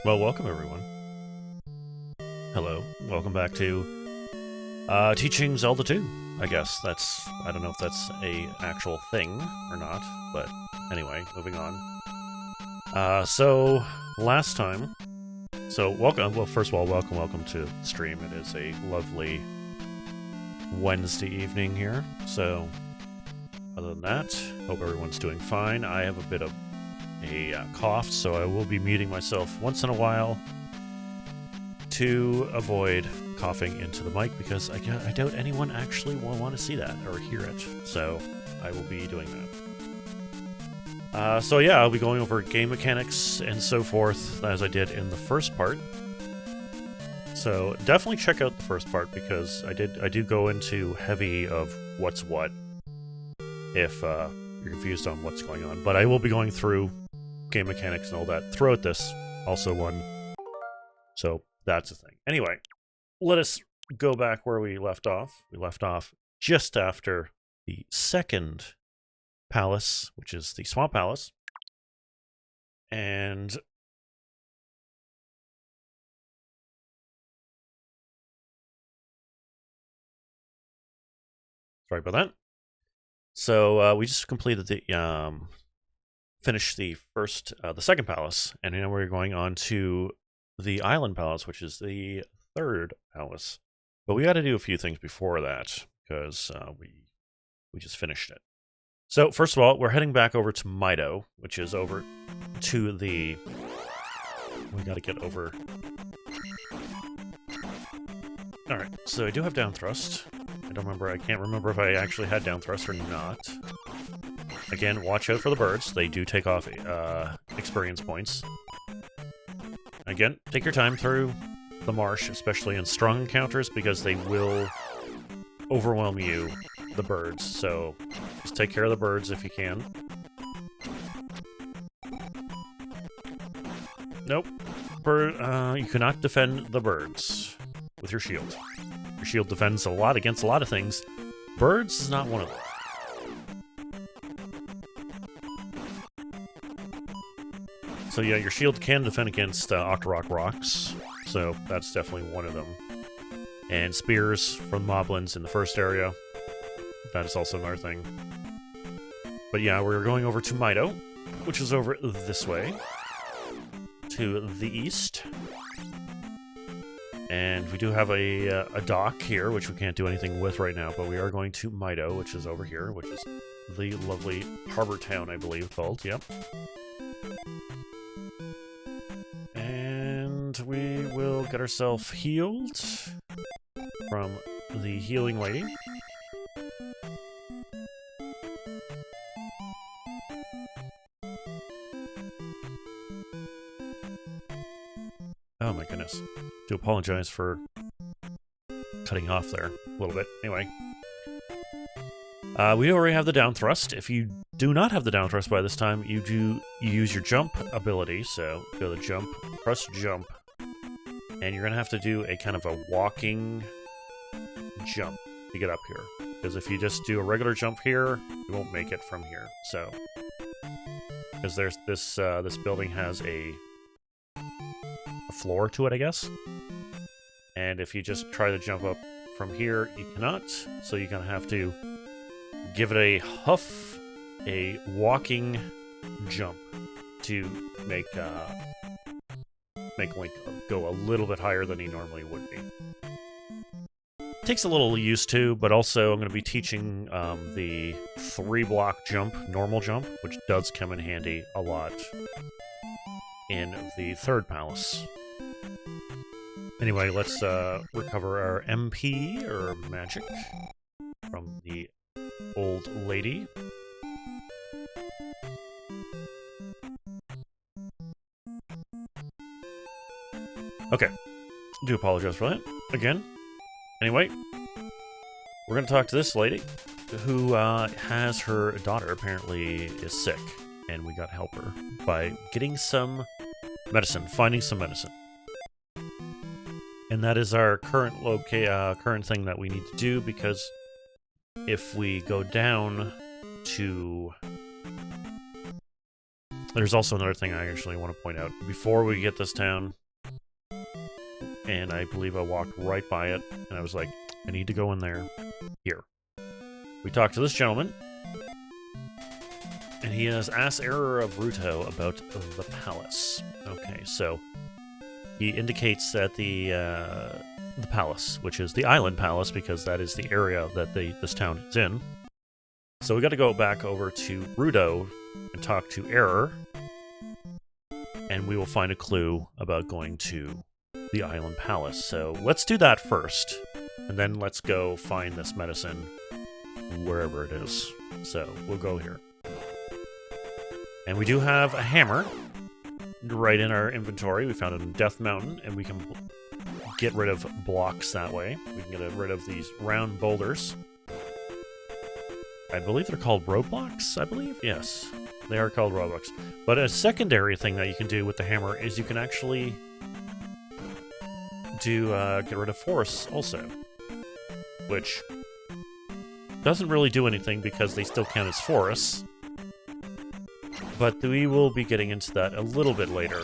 Well, welcome everyone. Hello, welcome back to teaching Zelda 2. I guess I don't know if that's a actual thing or not, but anyway, moving on. So last time, welcome. Well, first of all, welcome to the stream. It is a lovely Wednesday evening here. So other than that, hope everyone's doing fine. I have a bit of a cough, so I will be muting myself once in a while to avoid coughing into the mic, because I doubt anyone actually will want to see that or hear it, so I will be doing that. So yeah, I'll be going over game mechanics and so forth as I did in the first part. So definitely check out the first part, because I do go into heavy of what's what if you're confused on what's going on, but I will be going through game mechanics and all that throughout this one, so that's the thing. Anyway, let us go back where we left off. We left off just after the second palace, which is the Swamp Palace, and sorry about that. So we just completed the finished the second palace, and now we're going on to the Island Palace, which is the third palace. But we got to do a few things before that, because we just finished it. So first of all, we're heading back over to Mido, which is over to the... We got to get over... Alright, so I do have down thrust. I can't remember if I actually had down thrust or not. Again, watch out for the birds. They do take off experience points. Again, take your time through the marsh, especially in strong encounters, because they will overwhelm you, the birds. So just take care of the birds if you can. Nope. You cannot defend the birds with your shield. Your shield defends against a lot of things. Birds is not one of them. So yeah, your shield can defend against Octorok rocks, so that's definitely one of them. And spears from moblins in the first area, that is also another thing. But yeah, we're going over to Mido, which is over this way, to the east. And we do have a dock here, which we can't do anything with right now, but we are going to Mido, which is over here, which is the lovely harbor town, I believe, called, yep. And we will get ourselves healed from the healing lady. Oh my goodness. Do apologize for cutting off there a little bit. Anyway. We already have the down thrust. If you do not have the down thrust by this time, you use your jump ability. So go to jump, press jump, and you're gonna have to do a kind of a walking jump to get up here. Because if you just do a regular jump here, you won't make it from here. So, because there's this building has a floor to it, I guess. And if you just try to jump up from here, you cannot. So you're gonna have to give it a huff, a walking jump to make Link go a little bit higher than he normally would be. Takes a little use to, but also I'm going to be teaching the 3-block jump, normal jump, which does come in handy a lot in the third palace. Anyway, let's recover our MP, or magic, from the old lady. Okay, do apologize for that again. Anyway, we're gonna talk to this lady who has her daughter apparently is sick, and we gotta help her by getting some medicine, finding some medicine. And that is our current thing that we need to do, because if we go down to There's also another thing I actually want to point out. Before we get this town, and I believe I walked right by it, and I was like, I need to go in there. Here. We talked to this gentleman, and he has asked Error of Ruto about the palace. Okay, so he indicates that the palace, which is the island palace, because that is the area that this town is in. So we got to go back over to Ruto and talk to Error, and we will find a clue about going to the island palace. So let's do that first, and then let's go find this medicine wherever it is. So we'll go here. And we do have a hammer right in our inventory. We found it in Death Mountain, and we can get rid of blocks that way. We can get rid of these round boulders. I believe they're called roadblocks, I believe? Yes, they are called roadblocks. But a secondary thing that you can do with the hammer is you can actually get rid of forests also, which doesn't really do anything because they still count as forests. But we will be getting into that a little bit later.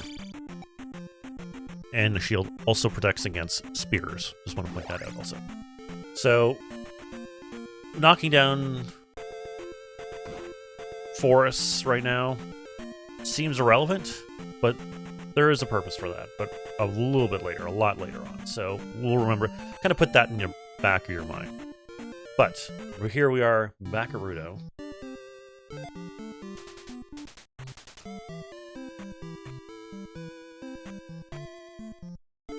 And the shield also protects against spears. Just want to point that out also. So, knocking down forests right now seems irrelevant, but there is a purpose for that. But a little bit later, a lot later on. So, we'll remember, kind of put that in your back of your mind. But, here we are, back at Ruto.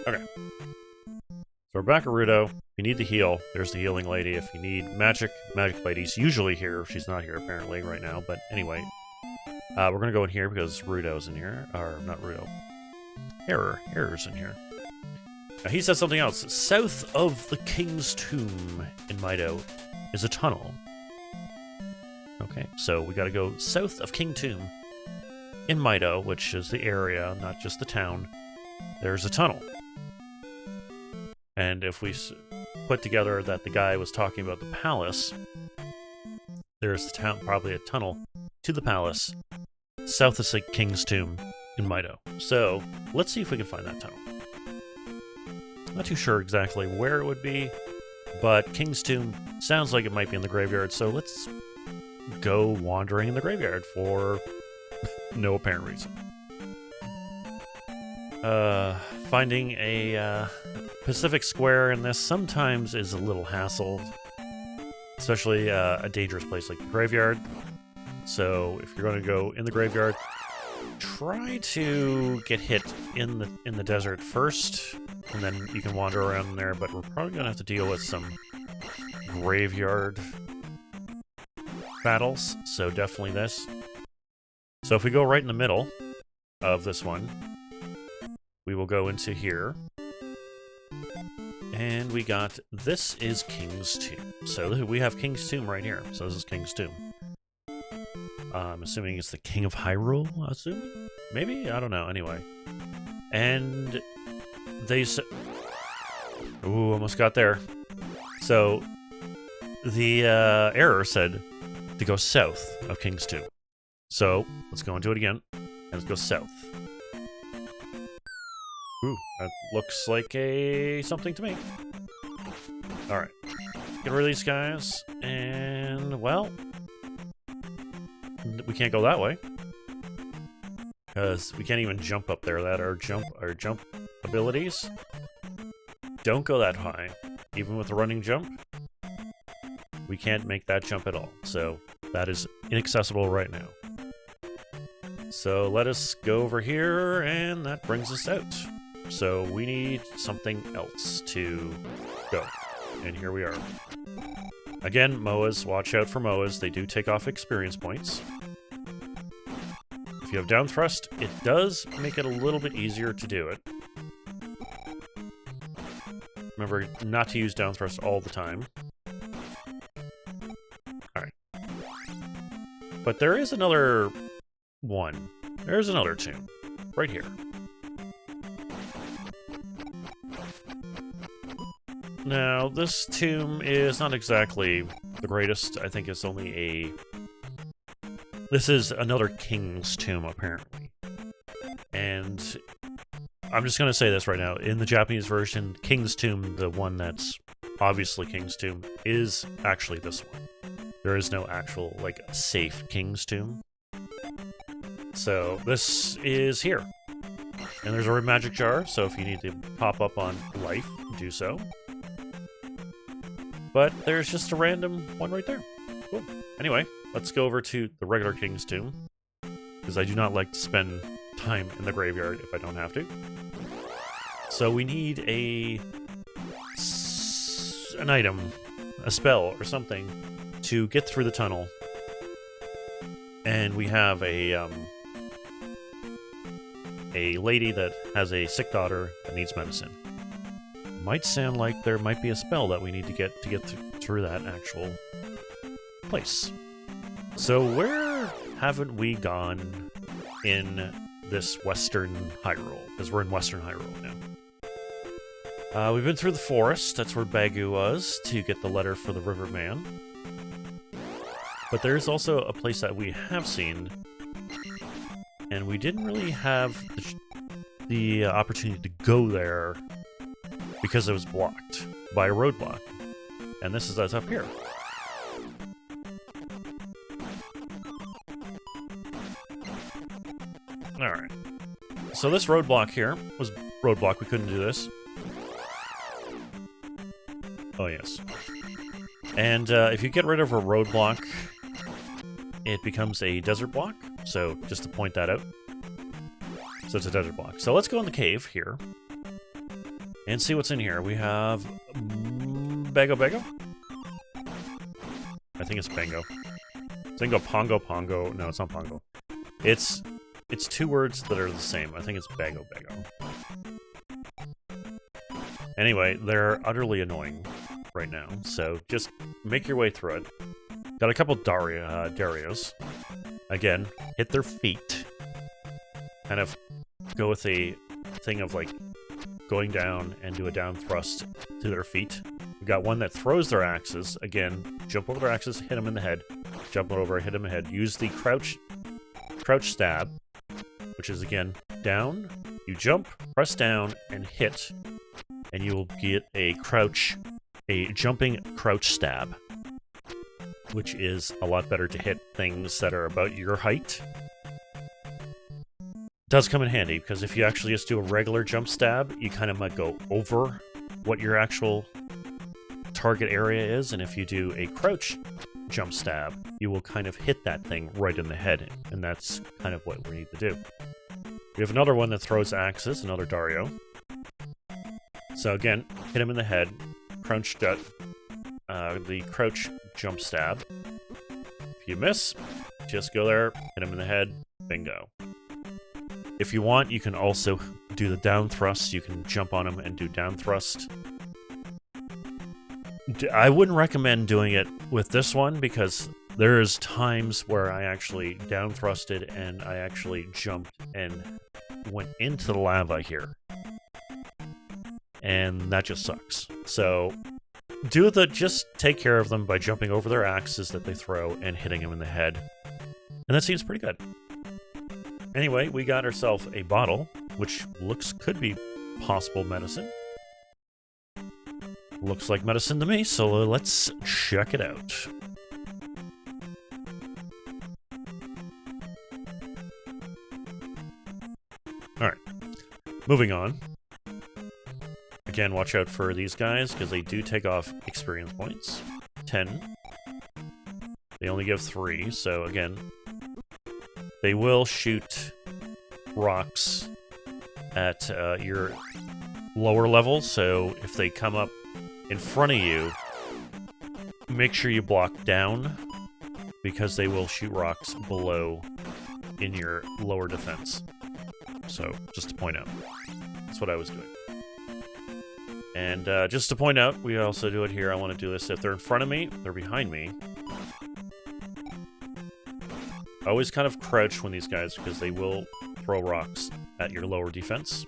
Okay. So we're back at Ruto. If you need to heal, there's the healing lady. If you need magic lady's usually here. She's not here apparently right now, but anyway. We're gonna go in here because Ruto's in here. Or, not Ruto. Error's in here. Now he says something else. South of the King's Tomb in Mido is a tunnel. Okay, so we gotta go south of King Tomb in Mido, which is the area, not just the town. There's a tunnel. And if we put together that the guy was talking about the palace, there's the town, probably a tunnel to the palace, south of King's Tomb in Mido. So let's see if we can find that tunnel. Not too sure exactly where it would be, but King's Tomb sounds like it might be in the graveyard, so let's go wandering in the graveyard for no apparent reason. Finding a Pacific Square in this sometimes is a little hassled, especially a dangerous place like the graveyard. So if you're going to go in the graveyard, try to get hit in the desert first, and then you can wander around in there. But we're probably going to have to deal with some graveyard battles, so definitely this. So if we go right in the middle of this one, we will go into here, and we got, this is King's Tomb. So we have King's Tomb right here. So this is King's Tomb. I'm assuming it's the King of Hyrule, assuming? Maybe? I don't know. Anyway. And they said... Ooh, almost got there. So the error said to go south of King's Tomb. So let's go into it again, and let's go south. Ooh, that looks like something to me. Alright. Get rid of these guys, and, well, we can't go that way. Because we can't even jump up there. That our jump abilities don't go that high. Even with a running jump, we can't make that jump at all. So that is inaccessible right now. So let us go over here, and that brings us out. So we need something else to go. And here we are. Again, MOAs. Watch out for MOAs. They do take off experience points. If you have down thrust, it does make it a little bit easier to do it. Remember not to use down thrust all the time. Alright. But there is another one. There's another tomb. Right here. Now, this tomb is not exactly the greatest. I think it's only this is another king's tomb, apparently. And I'm just going to say this right now. In the Japanese version, King's Tomb, the one that's obviously King's Tomb, is actually this one. There is no actual, like, safe King's Tomb. So this is here. And there's a red magic jar, so if you need to pop up on life, do so. But there's just a random one right there. Cool. Anyway, let's go over to the regular King's Tomb, because I do not like to spend time in the graveyard if I don't have to. So we need an item, a spell or something to get through the tunnel. And we have a lady that has a sick daughter that needs medicine. Might sound like there might be a spell that we need to get through that actual place. So where haven't we gone in this Western Hyrule? Because we're in Western Hyrule now. We've been through the forest. That's where Bagu was to get the letter for the Riverman. But there's also a place that we have seen, and we didn't really have the opportunity to go there because it was blocked by a roadblock. And this is us up here. Alright. So this roadblock here was roadblock. We couldn't do this. Oh, yes. And if you get rid of a roadblock, it becomes a desert block. So just to point that out. So it's a desert block. So let's go in the cave here and see what's in here. We have Bago. I think it's Bango. Zingo, Pongo, Pongo. No, it's not Pongo. It's two words that are the same. I think it's Bago. Anyway, they're utterly annoying right now, so just make your way through it. Got a couple Darios. Again, hit their feet. Kind of go with a thing of like going down and do a down thrust to their feet. We got one that throws their axes. Again, jump over their axes, hit them in the head. Jump over, hit them in the head. Use the crouch stab, which is again down. You jump, press down, and hit, and you will get a jumping crouch stab, which is a lot better to hit things that are about your height. Does come in handy, because if you actually just do a regular jump stab, you kind of might go over what your actual target area is, and if you do a crouch jump stab, you will kind of hit that thing right in the head, and that's kind of what we need to do. We have another one that throws axes, another Dario. So again, hit him in the head, the crouch jump stab. If you miss, just go there, hit him in the head, bingo. If you want, you can also do the down thrust. You can jump on him and do down thrust. I wouldn't recommend doing it with this one, because there's times where I actually down thrusted and I actually jumped and went into the lava here. And that just sucks. So just take care of them by jumping over their axes that they throw and hitting them in the head. And that seems pretty good. Anyway, we got ourselves a bottle, which could be possible medicine. Looks like medicine to me, so let's check it out. Alright, moving on. Again, watch out for these guys, because they do take off experience points. 10. They only give 3, so again, they will shoot rocks at your lower levels, so if they come up in front of you, make sure you block down, because they will shoot rocks below in your lower defense. So, just to point out. That's what I was doing. And just to point out, we also do it here. I want to do this. If they're in front of me, they're behind me. Always kind of crouch when these guys, because they will throw rocks at your lower defense.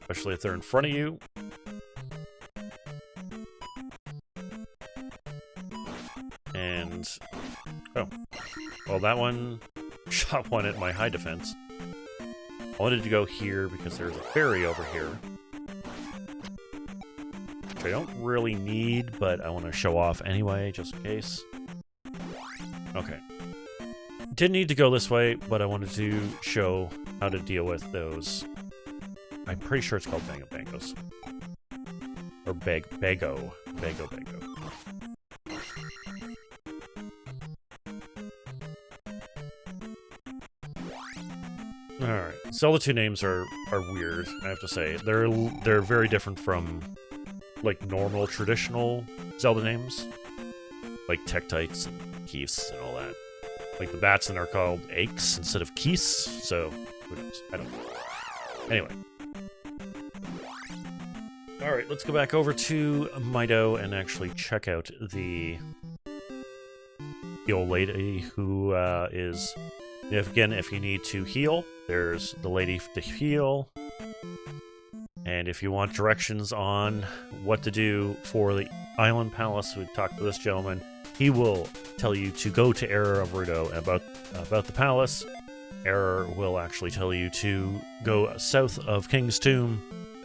Especially if they're in front of you. And... oh. Well, that one top one at my high defense. I wanted to go here because there's a ferry over here. Which I don't really need, but I want to show off anyway, just in case. Okay. Didn't need to go this way, but I wanted to show how to deal with those. I'm pretty sure it's called Bangos. Or Bago. Bago. Alright. Zelda 2 names are weird, I have to say. They're very different from, like, normal, traditional Zelda names. Like Tektites and Keiths and all that. Like, the bats are called Aches instead of Keiths, so who knows? I don't know. Anyway. Alright, let's go back over to Mido and actually check out the old lady who is... if you need to heal, there's the lady to heal. And if you want directions on what to do for the Island Palace, we talked to this gentleman. He will tell you to go to Error of Rudo about the palace. Error will actually tell you to go south of King's Tomb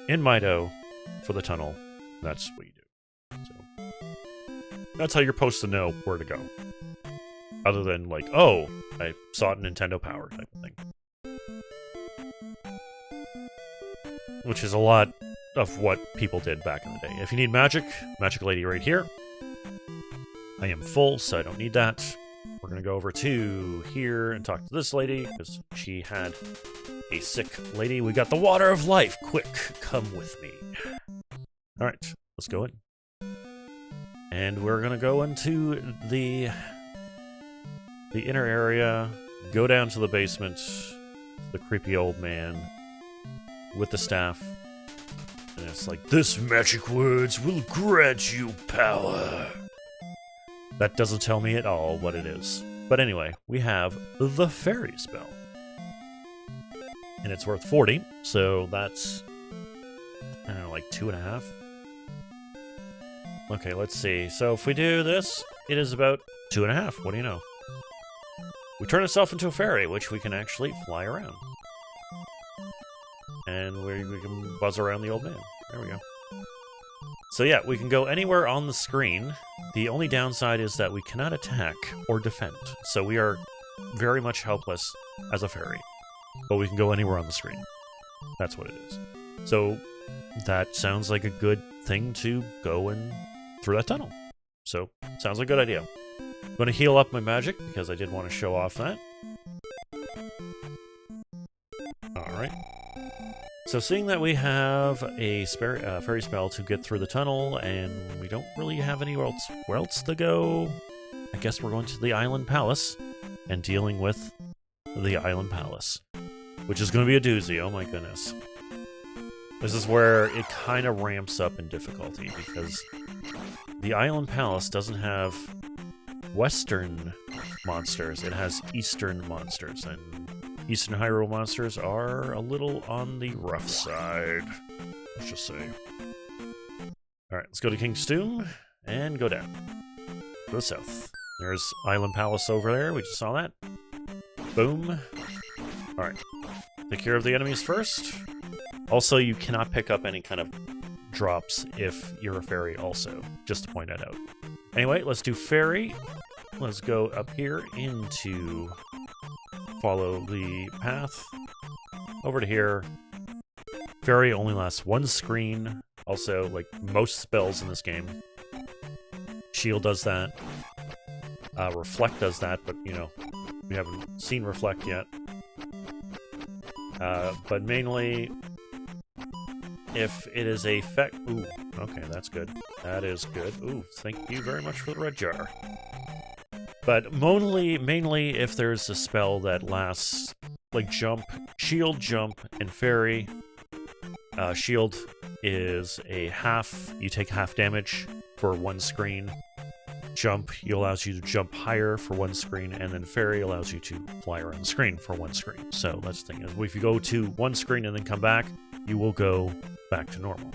in Mido for the tunnel. That's what you do. So that's how you're supposed to know where to go. Other than, like, oh, I saw it in Nintendo Power type of thing. Which is a lot of what people did back in the day. If you need magic lady right here. I am full, so I don't need that. We're going to go over to here and talk to this lady, because she had a sick lady. We got the water of life. Quick, come with me. Alright, let's go in. And we're going to go into the inner area, go down to the basement, the creepy old man with the staff. And it's like, this magic words will grant you power. That doesn't tell me at all what it is. But anyway, we have the fairy spell. And it's worth 40, so that's, I don't know, like 2.5. Okay, let's see. So if we do this, it is about 2.5. What do you know? We turn ourselves into a fairy, which we can actually fly around. And we can buzz around the old man. There we go. So yeah, we can go anywhere on the screen. The only downside is that we cannot attack or defend. So we are very much helpless as a fairy. But we can go anywhere on the screen. That's what it is. So that sounds like a good thing to go in through that tunnel. So, sounds like a good idea. I'm going to heal up my magic, because I did want to show off that. Alright. So seeing that we have a fairy spell to get through the tunnel, and we don't really have anywhere else to go, I guess we're going to the Island Palace, and dealing with the Island Palace. Which is going to be a doozy, oh my goodness. This is where it kind of ramps up in difficulty, because the Island Palace doesn't have Western monsters, it has Eastern monsters, and Eastern Hyrule monsters are a little on the rough side, let's just say. Alright, let's go to King's Tomb, and go down. To the south. There's Island Palace over there, we just saw that. Boom. Alright. Take care of the enemies first. Also, you cannot pick up any kind of drops if you're a fairy also, just to point that out. Anyway, let's do fairy. Let's go up here into... follow the path. Over to here. Fairy only lasts one screen. Also, like most spells in this game. Shield does that. Reflect does that, but, you know, we haven't seen Reflect yet. But mainly... if it is a ooh, okay, that's good. That is good. Ooh, thank you very much for the red jar. But mainly if there's a spell that lasts, like jump, shield, jump, and fairy. Shield is a half, you take half damage for one screen. Jump allows you to jump higher for one screen, and then fairy allows you to fly around the screen for one screen. So that's the thing, is if you go to one screen and then come back, you will go back to normal.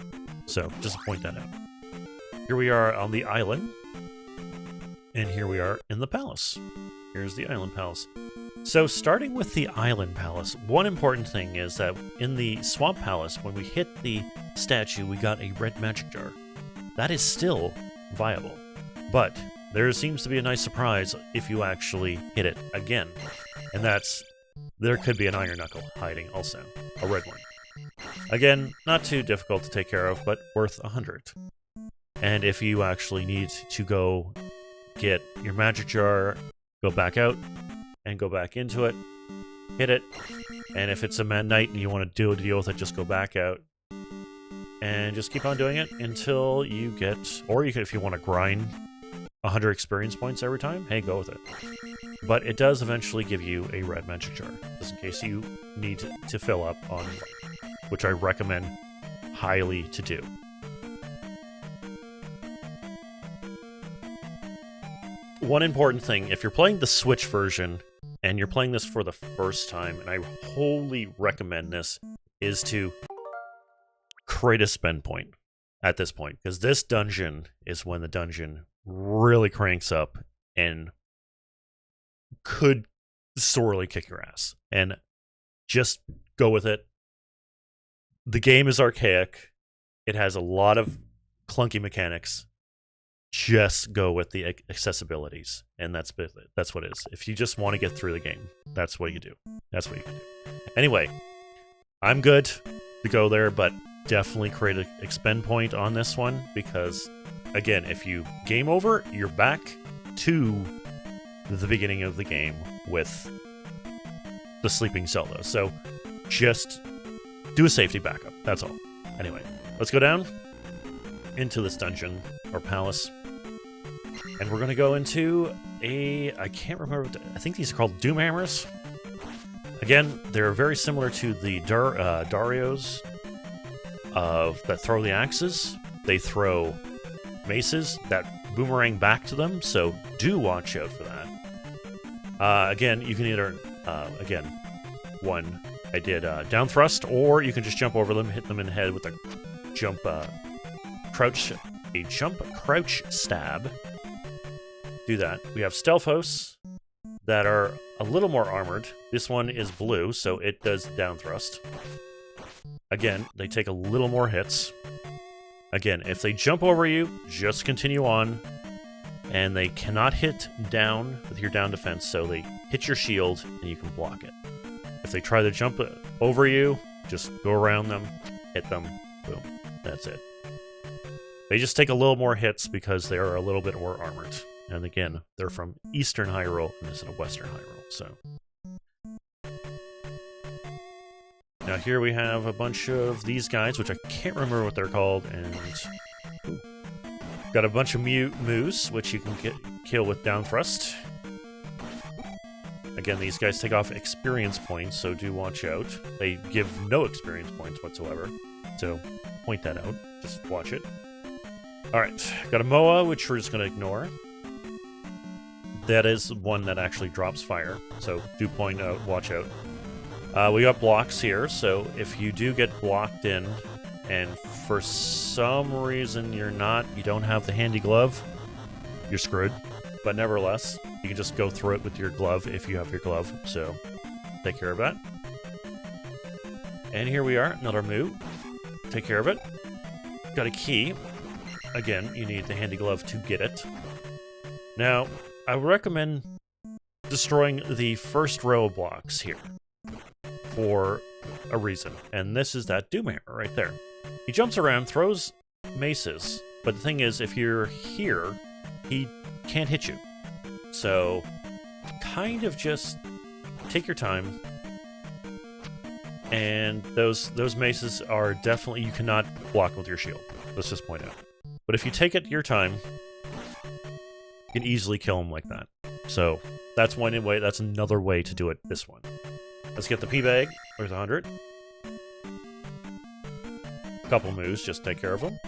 So, just to point that out. Here we are on the island. And here we are in the palace. Here's the Island Palace. So starting with the Island Palace, one important thing is that in the Swamp Palace, when we hit the statue, we got a red magic jar. That is still viable, but there seems to be a nice surprise if you actually hit it again, and that's there could be an iron knuckle hiding also, a red one. Again, not too difficult to take care of, but worth 100. And if you actually need to go get your magic jar, go back out, and go back into it, hit it, and if it's a night and you want to deal with it, just go back out, and just keep on doing it until you get, or you can, if you want to grind 100 experience points every time, hey, go with it. But it does eventually give you a red magic jar, just in case you need to fill up on life, which I recommend highly to do. One important thing, if you're playing the Switch version, and you're playing this for the first time, and I wholly recommend this, is to create a spend point at this point, because this dungeon is when the dungeon really cranks up and could sorely kick your ass. And just go with it. The game is archaic. It has a lot of clunky mechanics. Just go with the accessibilities, and that's what it is. If you just want to get through the game, that's what you do. That's what you can do. Anyway, I'm good to go there, but definitely create an expend point on this one, because again, if you game over, you're back to the beginning of the game with the sleeping Zelda. So just do a safety backup. That's all. Anyway, let's go down into this dungeon or palace, and we're going to go into I can't remember, I think these are called Doom Hammers. Again, they're very similar to the Darios that throw the axes. They throw maces that boomerang back to them, so do watch out for that. Again, you can either, I did down thrust, or you can just jump over them, hit them in the head with a jump, crouch stab. Do that. We have stealth hosts that are a little more armored. This one is blue, so it does down thrust. Again, they take a little more hits. Again, if they jump over you, just continue on, and they cannot hit down with your down defense, so they hit your shield and you can block it. If they try to jump over you, just go around them, hit them, boom, that's it. They just take a little more hits because they are a little bit more armored. And again, they're from Eastern Hyrule, and this is Western Hyrule, so. Now here we have a bunch of these guys, which I can't remember what they're called, and got a bunch of moose, which you can kill with down thrust. Again, these guys take off experience points, so do watch out. They give no experience points whatsoever, so point that out. Just watch it. Alright, got a Moa, which we're just going to ignore. That is one that actually drops fire, so do point out, watch out. We got blocks here, so if you do get blocked in, and for some reason you don't have the handy glove, you're screwed. But nevertheless, you can just go through it with your glove if you have your glove, so take care of that. And here we are, another Moo. Take care of it. Got a key. Again, you need the handy glove to get it. Now, I would recommend destroying the first row of blocks here for a reason, and this is that Doom Hammer right there. He jumps around, throws maces, but the thing is, if you're here, he can't hit you. So, kind of just take your time, and those maces are definitely, you cannot block with your shield. Let's just point out. But if you take it your time, you can easily kill him like that. So that's one way. That's another way to do it. This one. Let's get the P bag. There's 100. Couple moves. Just take care of them.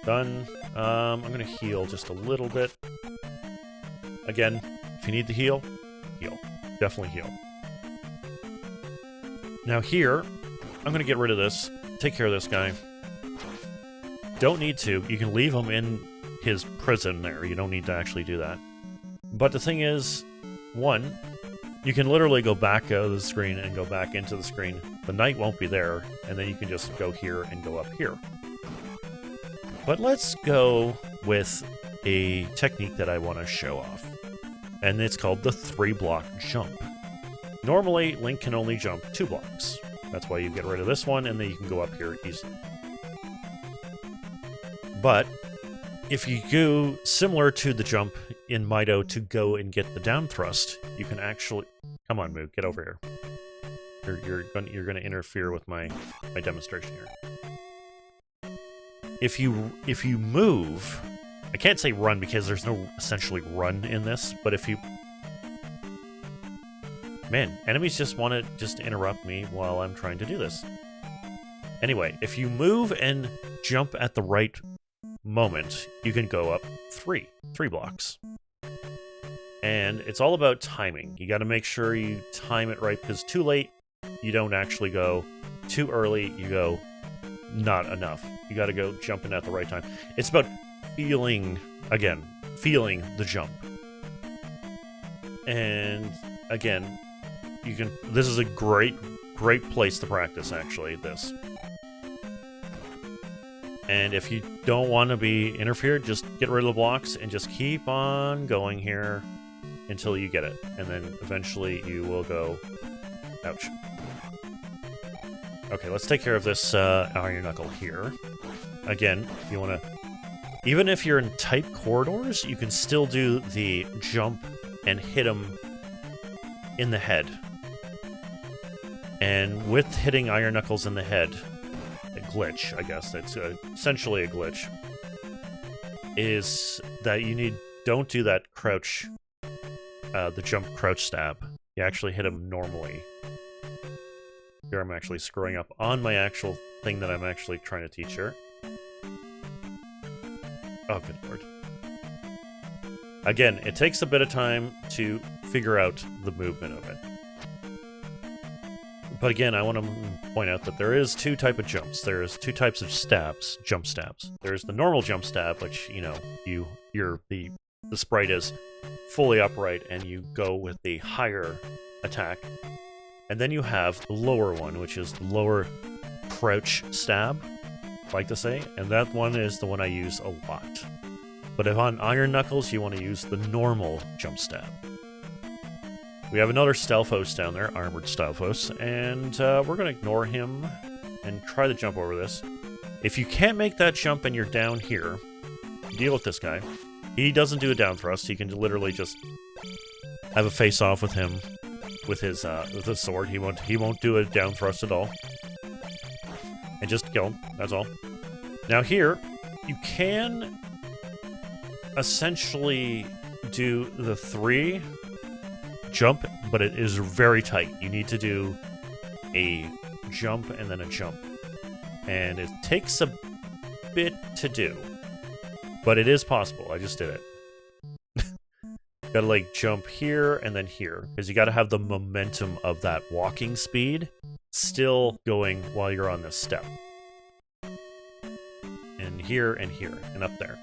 Done. I'm gonna heal just a little bit. Again, if you need to heal, heal. Definitely heal. Now here, I'm gonna get rid of this. Take care of this guy. Don't need to. You can leave him in his prison there. You don't need to actually do that. But the thing is, one, You can literally go back out of the screen and go back into the screen. The knight won't be there, and then you can just go here and go up here. But let's go with a technique that I want to show off. And it's called the 3-block jump. Normally, Link can only jump 2 blocks. That's why you get rid of this one, and then you can go up here easily. But if you go similar to the jump in Mido to go and get the down thrust, you can actually... Come on, Moog, get over here. You're going to interfere with my demonstration here. If you move... I can't say run because there's no essentially run in this, but if you... Man, enemies just want to just interrupt me while I'm trying to do this. Anyway, if you move and jump at the right moment, you can go up 3 blocks. And it's all about timing. You got to make sure you time it right, because too late, you don't actually go. Too early, you go not enough. You got to go jumping at the right time. It's about feeling the jump. And again, this is a great place to practice, actually, this. And if you don't want to be interfered, just get rid of the blocks and just keep on going here until you get it. And then eventually you will go... Ouch. Okay, let's take care of this iron knuckle here. Again, if you want to... Even if you're in tight corridors, you can still do the jump and hit him in the head. And with hitting iron knuckles in the head, a glitch, I guess, that's essentially a glitch, is that don't do that crouch, the jump crouch stab. You actually hit him normally. Here I'm actually screwing up on my actual thing that I'm actually trying to teach here. Oh, good lord. Again, it takes a bit of time to figure out the movement of it. But again, I want to point out that there is 2 types of jumps. There's 2 types of stabs, jump stabs. There's the normal jump stab, which, you know, the sprite is fully upright and you go with the higher attack. And then you have the lower one, which is the lower crouch stab, I like to say, and that one is the one I use a lot. But if on iron knuckles, you want to use the normal jump stab. We have another Stalfos down there, armored Stalfos, and we're going to ignore him and try to jump over this. If you can't make that jump and you're down here, deal with this guy. He doesn't do a down thrust. He can literally just have a face-off with him with his sword. He won't do a down thrust at all. And just kill him, that's all. Now here, you can essentially do the 3 jump, but it is very tight. You need to do a jump and then a jump. And it takes a bit to do, but it is possible. I just did it. Gotta like jump here and then here, because you gotta have the momentum of that walking speed still going while you're on this step. And here and up there.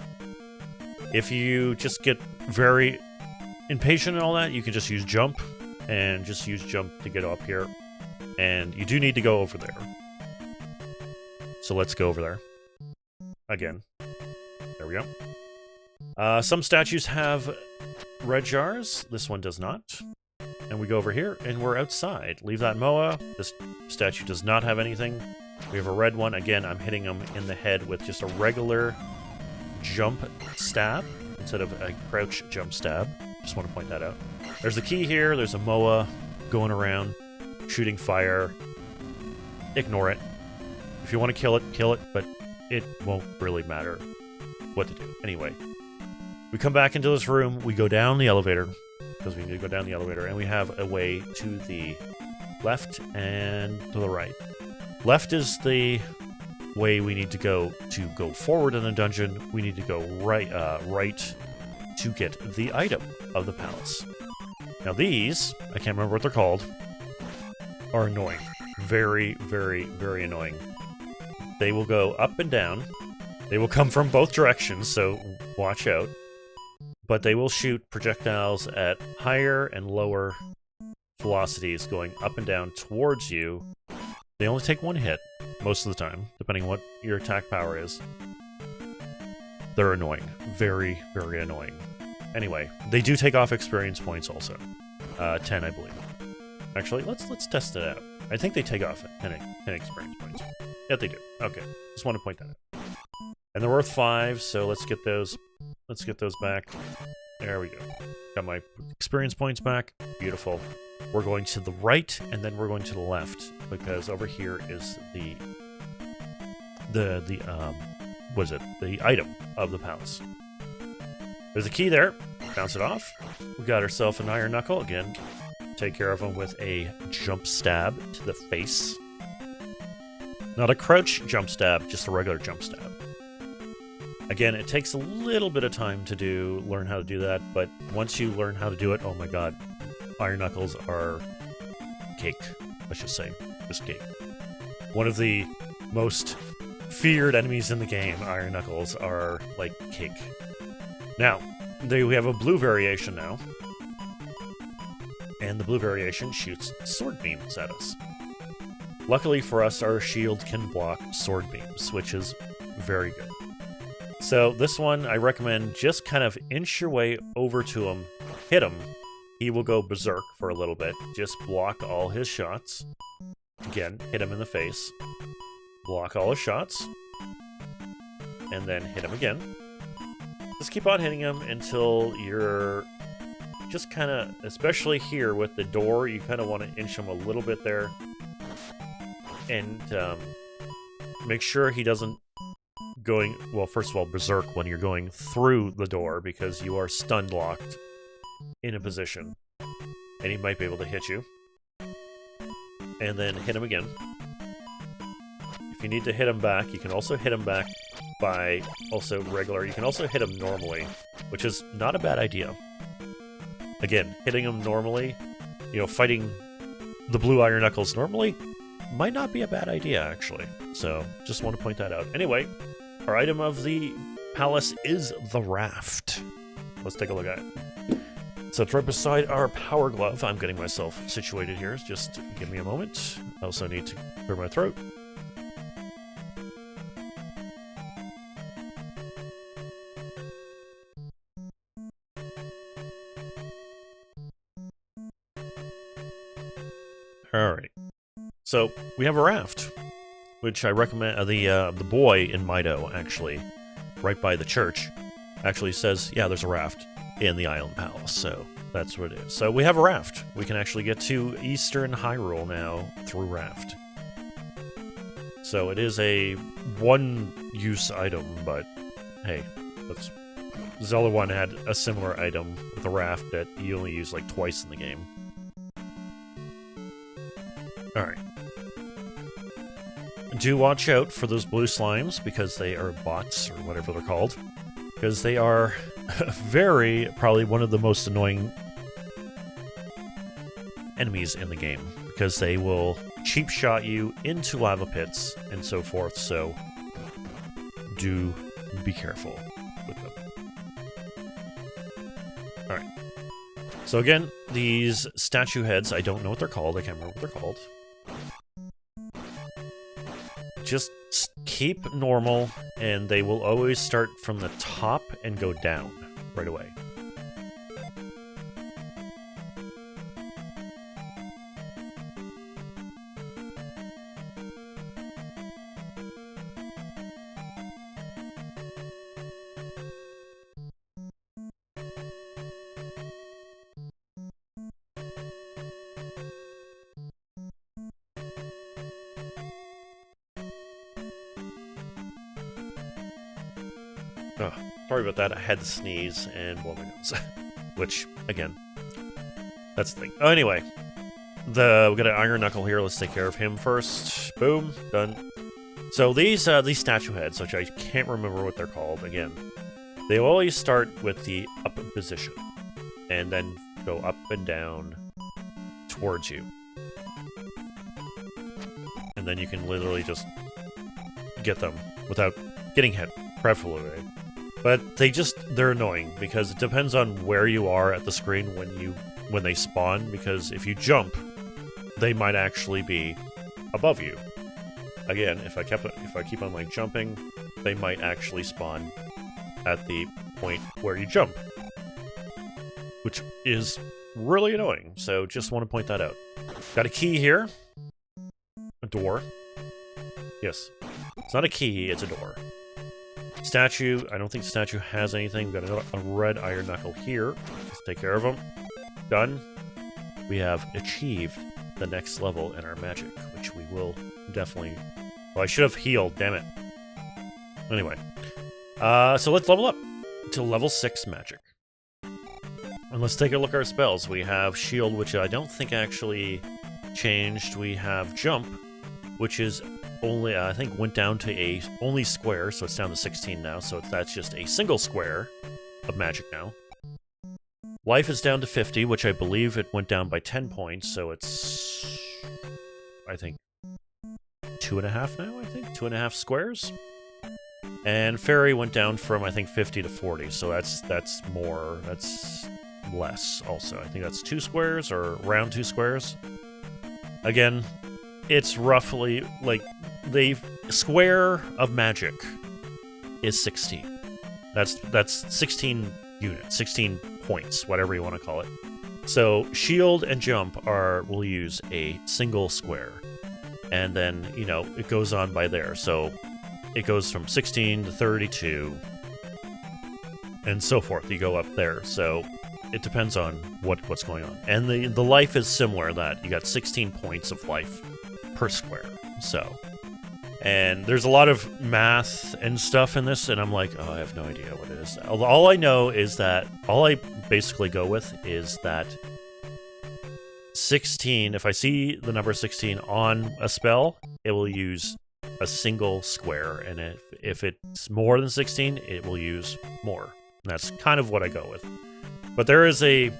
If you just get very impatient and all that, you can just use jump and just use jump to get up here. And you do need to go over there. So let's go over there. Again. There we go. Some statues have red jars. This one does not. And we go over here, and we're outside. Leave that Moa. This statue does not have anything. We have a red one. Again, I'm hitting him in the head with just a regular jump stab instead of a crouch jump stab. Just want to point that out. There's a key here. There's a Moa going around, shooting fire. Ignore it. If you want to kill it, but it won't really matter what to do. Anyway, we come back into this room. We go down the elevator, because we need to go down the elevator, and we have a way to the left and to the right. Left is the way we need to go forward in the dungeon. We need to go right to get the item of the palace. Now these, I can't remember what they're called, are annoying. Very, very, very annoying. They will go up and down. They will come from both directions, so watch out. But they will shoot projectiles at higher and lower velocities going up and down towards you. They only take one hit most of the time, depending on what your attack power is. They're annoying. Very, very annoying. Anyway, they do take off experience points also. 10, I believe. Actually, let's test it out. I think they take off 10 experience points. Yeah, they do. Okay, just want to point that out. And they're worth 5, so let's get those back. There we go. Got my experience points back. Beautiful. We're going to the right, and then we're going to the left, because over here is the what is it? The item of the palace. There's a key there. Bounce it off. We got ourselves an iron knuckle. Again, take care of him with a jump stab to the face. Not a crouch jump stab, just a regular jump stab. Again, it takes a little bit of time to learn how to do that, but once you learn how to do it, oh my god, iron knuckles are cake, let's just say. Just cake. One of the most feared enemies in the game, iron knuckles, are like cake. Now, we have a blue variation now, and the blue variation shoots sword beams at us. Luckily for us, our shield can block sword beams, which is very good. So this one, I recommend just kind of inch your way over to him, hit him. He will go berserk for a little bit. Just block all his shots. Again, hit him in the face. Block all his shots. And then hit him again. Just keep on hitting him until you're just kind of, especially here with the door, you kind of want to inch him a little bit there. And make sure he doesn't well, first of all, berserk when you're going through the door, because you are stun locked in a position. And he might be able to hit you. And then hit him again. If you need to hit him back, you can also hit him back by also regular. You can also hit him normally, which is not a bad idea. Again, hitting him normally, fighting the blue iron knuckles normally might not be a bad idea, actually. So, just want to point that out. Anyway, our item of the palace is the raft. Let's take a look at it. So it's right beside our power glove. I'm getting myself situated here. Just give me a moment. I also need to clear my throat. Alright. So, we have a raft, which I recommend. The boy in Mido, actually, right by the church, actually says, yeah, there's a raft in the Island Palace, so that's what it is. So we have a raft. We can actually get to Eastern Hyrule now through raft. So it is a one-use item, but hey, Zelda 1 had a similar item with a raft that you only use like twice in the game. Alright. Do watch out for those blue slimes, because they are bots, or whatever they're called. Because they are probably one of the most annoying enemies in the game. Because they will cheap shot you into lava pits and so forth, so do be careful with them. Alright. So again, these statue heads, I don't know what they're called, I can't remember what they're called. Just keep normal, and they will always start from the top and go down right away. Oh, sorry about that. I had to sneeze and blow my nose. Which, again, that's the thing. Oh, anyway. We got an iron knuckle here. Let's take care of him first. Boom. Done. So these statue heads, which I can't remember what they're called, again, they always start with the up position. And then go up and down towards you. And then you can literally just get them without getting hit. Preferably. But they're annoying, because it depends on where you are at the screen when you when they spawn, because if you jump, they might actually be above you. Again, if I keep on like jumping, they might actually spawn at the point where you jump, which is really annoying. So just want to point that out. Got a key here. A door. Yes. It's not a key, it's a door. Statue. I don't think the statue has anything. We've got a red iron knuckle here. Let's take care of them. Done. We have achieved the next level in our magic, which we will definitely... Well, I should have healed, damn it. Anyway. So let's level up to level 6 magic. And let's take a look at our spells. We have shield, which I don't think actually changed. We have jump, which is only, I think, went down to a only square, so it's down to 16 now, so that's just a single square of magic now. Life is down to 50, which I believe it went down by 10 points, so it's, I think, 2.5 now, I think? 2.5 squares? And fairy went down from, I think, 50 to 40, so that's less also. I think that's 2 squares, or around 2 squares. Again, it's roughly, like, the square of magic is 16. That's 16 units, 16 points, whatever you want to call it. So shield and jump will use a single square. And then, you know, it goes on by there. So it goes from 16 to 32 and so forth. You go up there. So it depends on what's going on. And the life is similar, that you got 16 points of life per square. So, and there's a lot of math and stuff in this, and I'm like, oh, I have no idea what it is. All I know is that, all I basically go with is that 16, if I see the number 16 on a spell, it will use a single square, and if it's more than 16, it will use more. And that's kind of what I go with. But there is a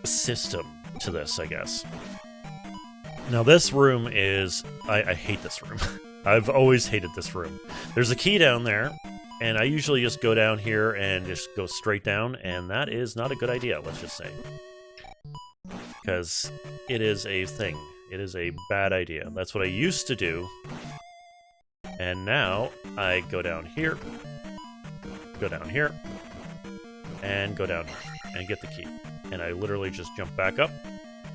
system to this, I guess. Now this room is... I hate this room. I've always hated this room. There's a key down there, and I usually just go down here and just go straight down, and that is not a good idea, let's just say. Because it is a thing. It is a bad idea. That's what I used to do. And now I go down here, go down here, and go down here, and get the key. And I literally just jump back up,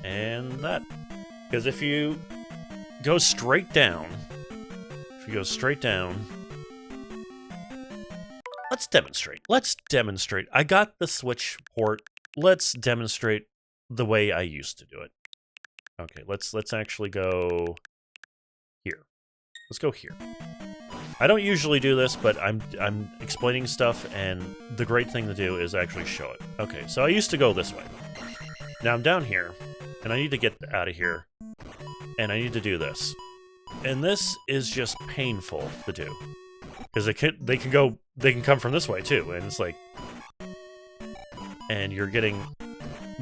and that. Because if you go straight down, let's demonstrate. Let's demonstrate. I got the switch port. Let's demonstrate the way I used to do it. Okay, let's actually go here. Let's go here. I don't usually do this, but I'm explaining stuff, and the great thing to do is actually show it. Okay, so I used to go this way. Now I'm down here, and I need to get out of here, and I need to do this. And this is just painful to do, because they can come from this way too, and it's like, and you're getting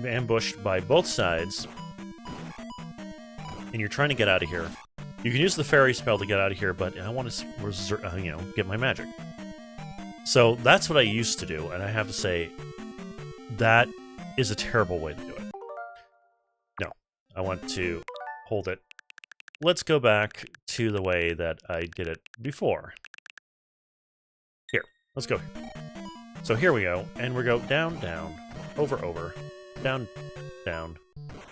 ambushed by both sides, and you're trying to get out of here. You can use the fairy spell to get out of here, but I want to, get my magic. So that's what I used to do, and I have to say, that is a terrible way to do it. No, I want to hold it. Let's go back to the way that I did it before. Here, let's go here. So here we go, and we go down, down, over, over, down, down.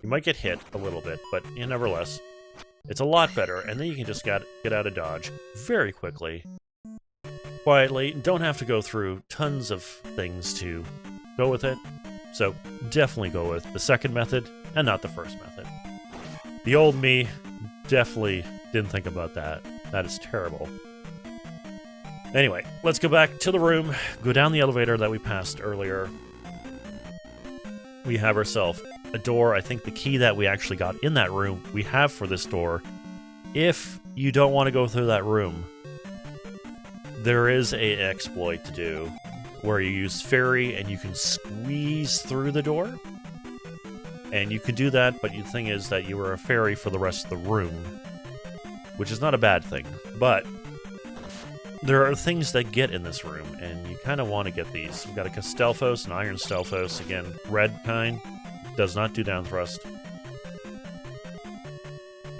You might get hit a little bit, but nevertheless, it's a lot better, and then you can just get out of dodge very quickly, quietly. Don't have to go through tons of things to go with it. So definitely go with the second method and not the first method. The old me definitely didn't think about that. That is terrible. Anyway, let's go back to the room, go down the elevator that we passed earlier. We have ourselves a door. I think the key that we actually got in that room we have for this door. If you don't want to go through that room, there is an exploit to do where you use fairy and you can squeeze through the door. And you could do that, but the thing is that you were a fairy for the rest of the room, which is not a bad thing. But there are things that get in this room, and you kind of want to get these. We've got a Castelphos, an Iron Stelphos, again, red kind. does not do down thrust.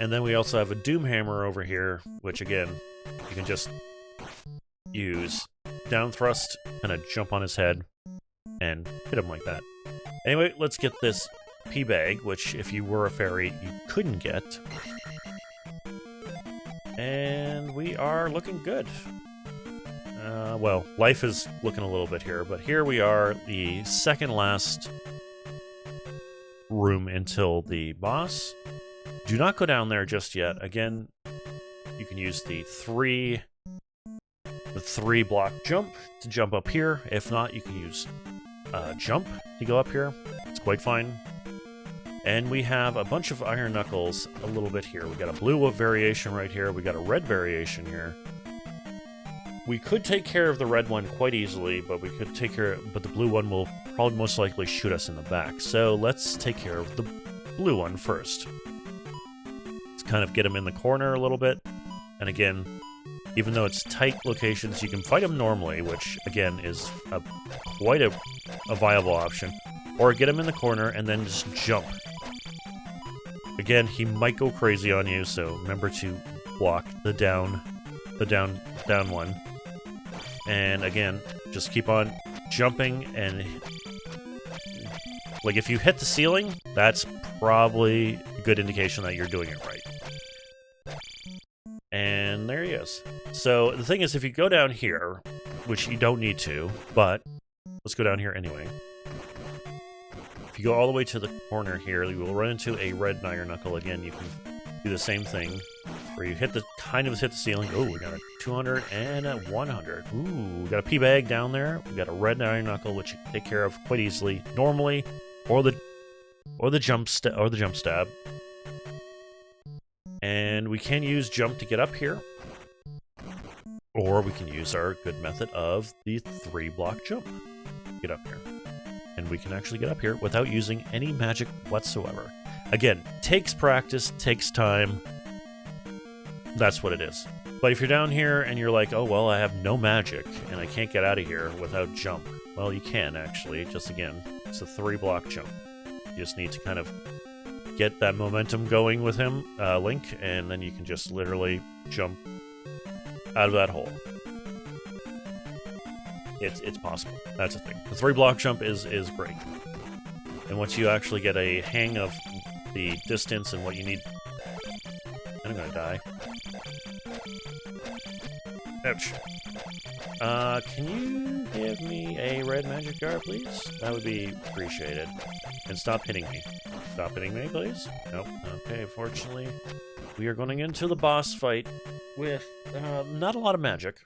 And then we also have a Doom Hammer over here, which again, you can just use down thrust, kind of jump on his head, and hit him like that. Anyway, let's get this P bag, which if you were a fairy, you couldn't get. And we are looking good. Well, life is looking a little bit here, but here we are, the second last room until the boss. Do not go down there just yet. Again, you can use the three block jump to jump up here. If not, you can use jump to go up here. It's quite fine. And we have a bunch of iron knuckles a little bit here. We got a blue variation right here. We got a red variation here. We could take care of the red one quite easily, but the blue one will probably most likely shoot us in the back. So let's take care of the blue one first. Let's kind of get him in the corner a little bit. And again, even though it's tight locations, you can fight him normally, which again is quite a viable option. Or get him in the corner and then just jump. Again, he might go crazy on you, so remember to block the down one. And again, just keep on jumping, and like if you hit the ceiling, that's probably a good indication that you're doing it right. And there he is. So the thing is, if you go down here, which you don't need to, but let's go down here anyway. If you go all the way to the corner here, you will run into a red iron knuckle. Again, you can do the same thing, where you hit the ceiling. Oh, we got a 200 and a 100. Ooh, we got a P bag down there. We got a red iron knuckle, which you can take care of quite easily normally, or the jump stab. And we can use jump to get up here, or we can use our good method of the 3-block jump. Get up here. And we can actually get up here without using any magic whatsoever. Again, takes practice, takes time. That's what it is. But if you're down here and you're like, oh, well, I have no magic and I can't get out of here without jump. Well, you can actually. Just again, it's a 3-block jump. You just need to kind of get that momentum going with him, Link, and then you can just literally jump out of that hole. It's possible. That's a thing. The 3-block jump is great. And once you actually get a hang of the distance and what you need... I'm gonna die. Ouch. Can you give me a red magic jar, please? That would be appreciated. And stop hitting me. Stop hitting me, please. Nope. Okay, fortunately, we are going into the boss fight with not a lot of magic.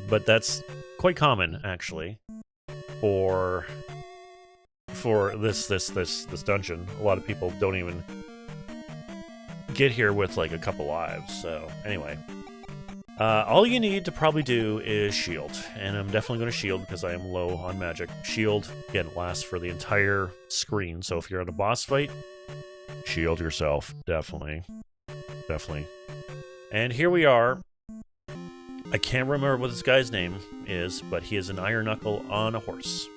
But that's quite common, actually, for this dungeon. A lot of people don't even get here with like a couple lives. So anyway, all you need to probably do is shield, and I'm definitely going to shield because I am low on magic. Shield again lasts for the entire screen, so if you're in a boss fight, shield yourself. Definitely. And here we are. I can't remember what this guy's name is, but he is an iron knuckle on a horse.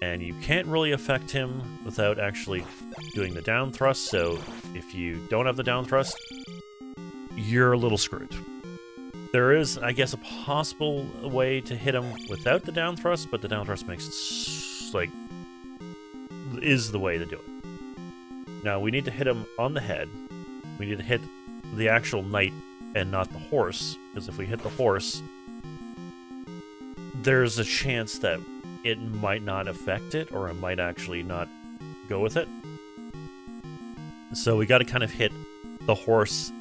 And you can't really affect him without actually doing the down thrust, so if you don't have the down thrust, you're a little screwed. There is, I guess, a possible way to hit him without the down thrust, but the down thrust is the way to do it. Now, we need to hit him on the head. We need to hit the actual knight and not the horse, because if we hit the horse, there's a chance that it might not affect it, or it might actually not go with it. So we got to kind of hit the horse,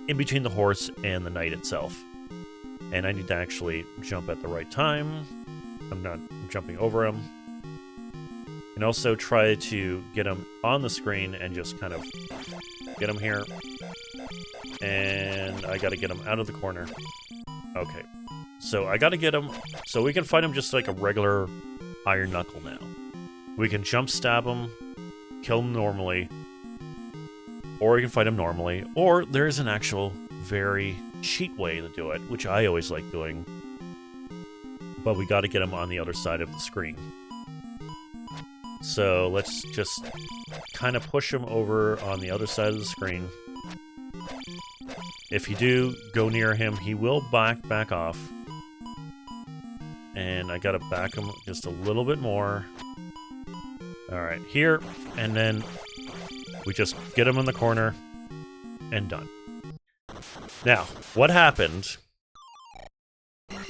in between the horse and the knight itself. And I need to actually jump at the right time. I'm not jumping over him. And also try to get him on the screen and just kind of get him here. And I gotta get him out of the corner. Okay. So I gotta get him... So we can fight him just like a regular iron knuckle now. We can jump stab him, kill him normally, or we can fight him normally, or there is an actual very cheat way to do it, which I always like doing. But we gotta get him on the other side of the screen. So let's just kind of push him over on the other side of the screen. If you do go near him, he will back off. And I gotta back him just a little bit more. Alright, here, and then we just get him in the corner, and done. Now, what happened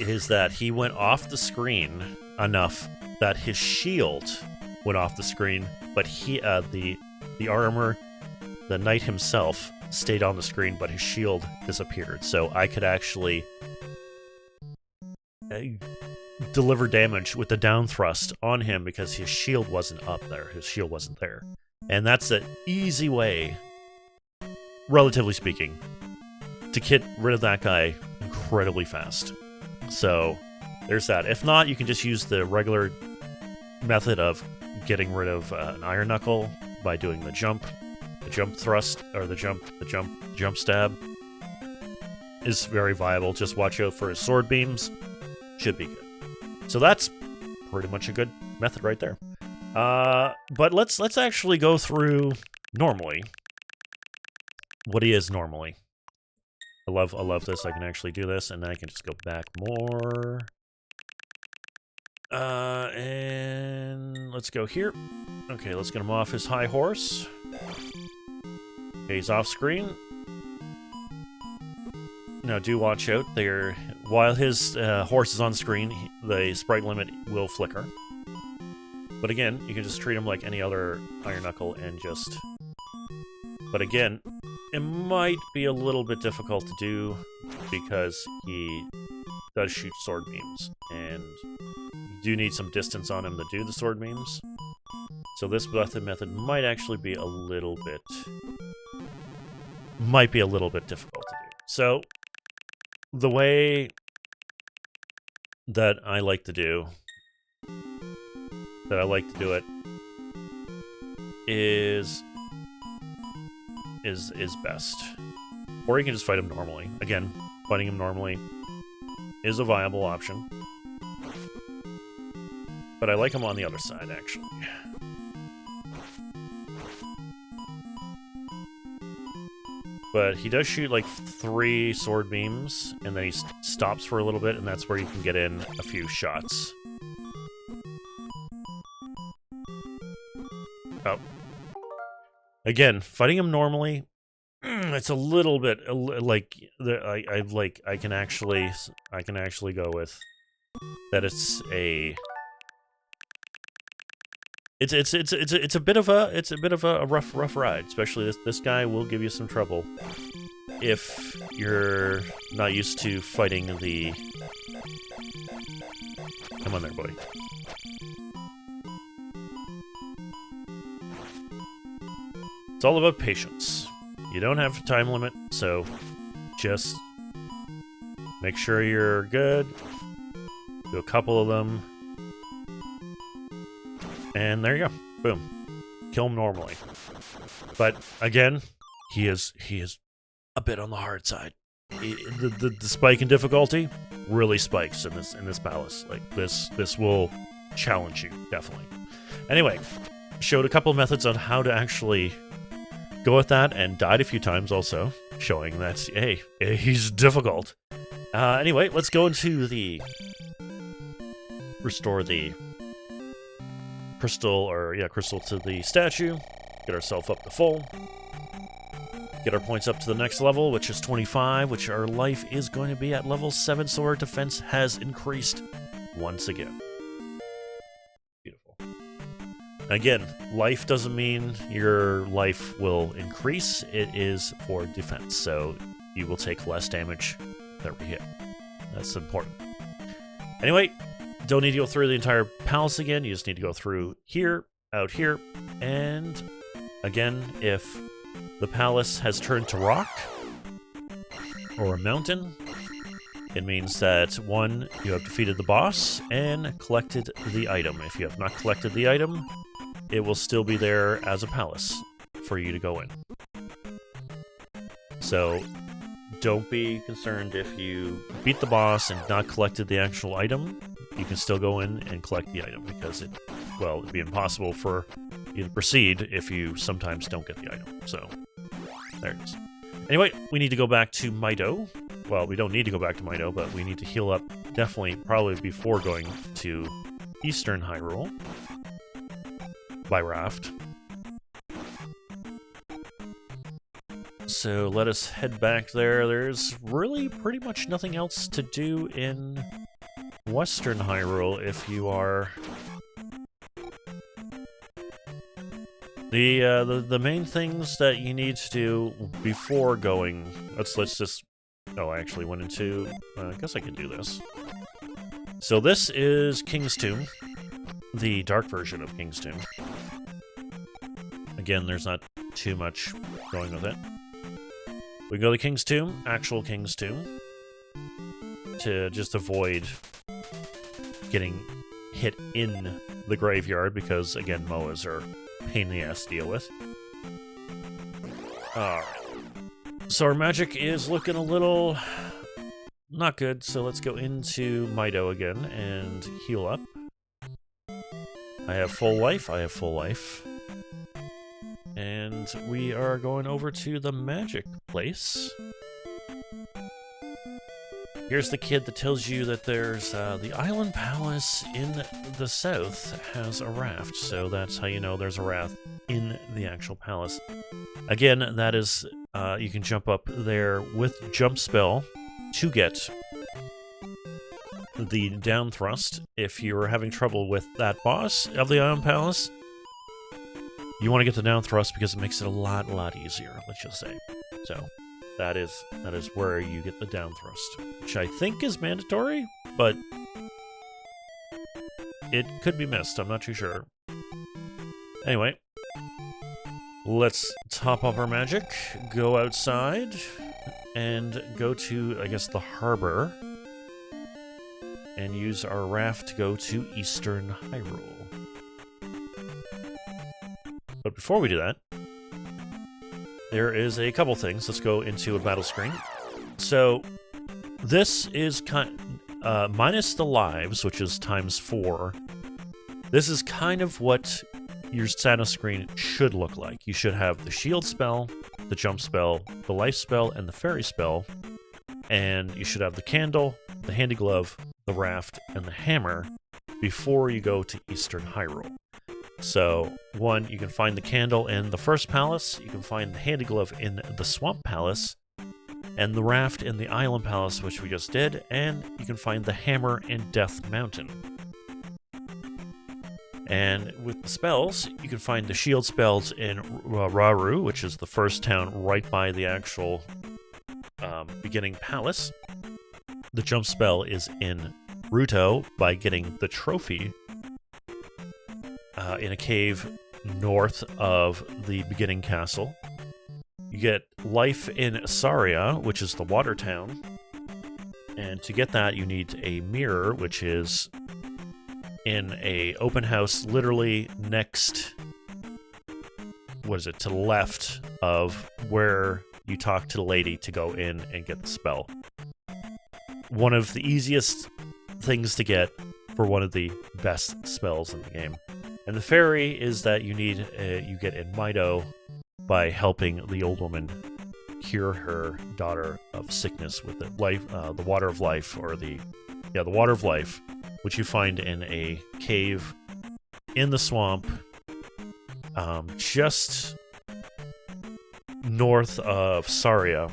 is that he went off the screen enough that his shield went off the screen, but he, the armor, the knight himself, stayed on the screen, but his shield disappeared. So I could actually deliver damage with the down thrust on him because his shield wasn't up there. His shield wasn't there. And that's an easy way, relatively speaking, to get rid of that guy incredibly fast. So there's that. If not, you can just use the regular method of getting rid of an iron knuckle by doing the jump thrust, or the jump stab is very viable. Just watch out for his sword beams. Should be good. So that's pretty much a good method right there. But let's actually go through normally what he is normally. I love this. I can actually do this, and then I can just go back more. And let's go here. Okay, let's get him off his high horse. Okay, he's off screen. Now, do watch out. While his horse is on screen, the sprite limit will flicker. But again, you can just treat him like any other Iron Knuckle and just... But again, it might be a little bit difficult to do because he does shoot sword beams, and you do need some distance on him to do the sword beams. So this method might actually be a little bit... difficult to do. So, the way that I like to do it is best. Or you can just fight him normally. Again, fighting him normally is a viable option. But I like him on the other side, actually. But he does shoot like 3 sword beams, and then he stops for a little bit, and that's where you can get in a few shots. Oh. Again, fighting him normally, it's a little bit like I can actually go with that. It's a bit of a rough ride. Especially this guy will give you some trouble if you're not used to fighting the... Come on there, buddy. It's all about patience. You don't have a time limit, so just make sure you're good. Do a couple of them. And there you go. Boom. Kill him normally. But again, he is a bit on the hard side. The spike in difficulty really spikes in this palace. Like this will challenge you, definitely. Anyway, showed a couple of methods on how to actually go with that, and died a few times also, showing that hey, he's difficult. Anyway, let's go into the restore the crystal to the statue. Get ourselves up to full. Get our points up to the next level, which is 25, which our life is going to be at level 7, so our defense has increased once again. Beautiful. Again, life doesn't mean your life will increase. It is for defense, so you will take less damage every hit. That's important. Anyway, don't need to go through the entire palace again. You just need to go through here, out here, and again, if the palace has turned to rock or a mountain, it means that 1, you have defeated the boss and collected the item. If you have not collected the item, it will still be there as a palace for you to go in. So don't be concerned if you beat the boss and not collected the actual item. You can still go in and collect the item because well, it'd be impossible for you to proceed if you sometimes don't get the item. So, there it is. Anyway, we need to go back to Mido. Well, we don't need to go back to Mido, but we need to heal up definitely, probably before going to Eastern Hyrule by raft. So let us head back there. There's really pretty much nothing else to do in Western Hyrule if you are... The main things that you need to do before going... Let's just... Oh, I actually went into... I guess I can do this. So this is King's Tomb. The dark version of King's Tomb. Again, there's not too much going with it. We go to King's Tomb, actual King's Tomb, to just avoid getting hit in the graveyard, because, again, MOAs are a pain in the ass to deal with. Alright. So our magic is looking a little not good, so let's go into Mido again and heal up. I have full life, and we are going over to the magic place. Here's the kid that tells you that there's the Island Palace in the south has a raft, so that's how you know there's a raft in the actual palace. Again, that is, you can jump up there with jump spell to get the down thrust. If you're having trouble with that boss of the Island Palace, you want to get the down thrust because it makes it a lot easier, let's just say. So that is where you get the down thrust, which I think is mandatory, but it could be missed. I'm not too sure. Anyway, let's top up our magic, go outside, and go to, I guess, the harbor, and use our raft to go to Eastern Hyrule. But before we do that, there is a couple things. Let's go into a battle screen. So this is minus the lives, which is ×4. This is kind of what your status screen should look like. You should have the shield spell, the jump spell, the life spell, and the fairy spell. And you should have the candle, the handy glove, the raft, and the hammer before you go to Eastern Hyrule. So, one, you can find the candle in the first palace, you can find the handy glove in the swamp palace, and the raft in the island palace, which we just did, and you can find the hammer in Death Mountain. And with the spells, you can find the shield spells in Rauru, which is the first town right by the actual beginning palace. The jump spell is in Ruto by getting the trophy in a cave north of the beginning castle. You get life in Saria, which is the water town. And to get that, you need a mirror, which is in a open house literally next, to the left of where you talk to the lady to go in and get the spell. One of the easiest things to get for one of the best spells in the game. And the fairy is that you need, you get in Mido by helping the old woman cure her daughter of sickness with the life, the water of life, or the water of life, which you find in a cave in the swamp, just north of Saria.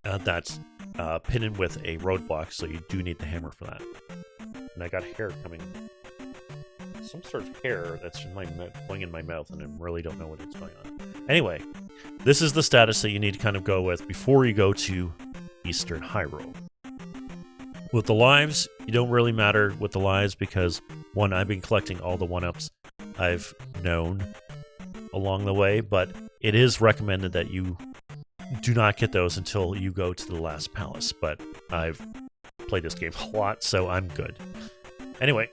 That's pinned with a roadblock, so you do need the hammer for that. And I got hair coming. Some sort of hair that's in going in my mouth, and I really don't know what it's going on. Anyway, this is the status that you need to kind of go with before you go to Eastern Hyrule. With the lives, you don't really matter with the lives because, one, I've been collecting all the 1-ups I've known along the way, but it is recommended that you do not get those until you go to the last palace, but I've played this game a lot, so I'm good. Anyway,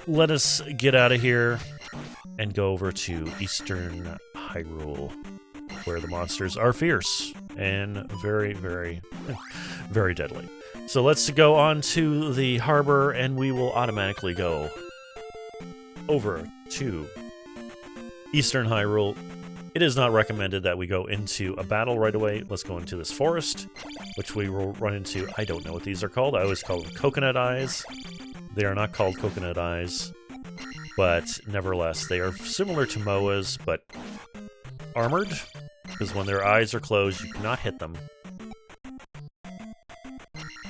let us get out of here and go over to Eastern Hyrule, where the monsters are fierce and very, very, very deadly. So let's go on to the harbor, and we will automatically go over to Eastern Hyrule. It is not recommended that we go into a battle right away. Let's go into this forest, which we will run into. I don't know what these are called. I always call them coconut eyes. They are not called coconut eyes, but nevertheless, they are similar to Moas, but armored, because when their eyes are closed, you cannot hit them.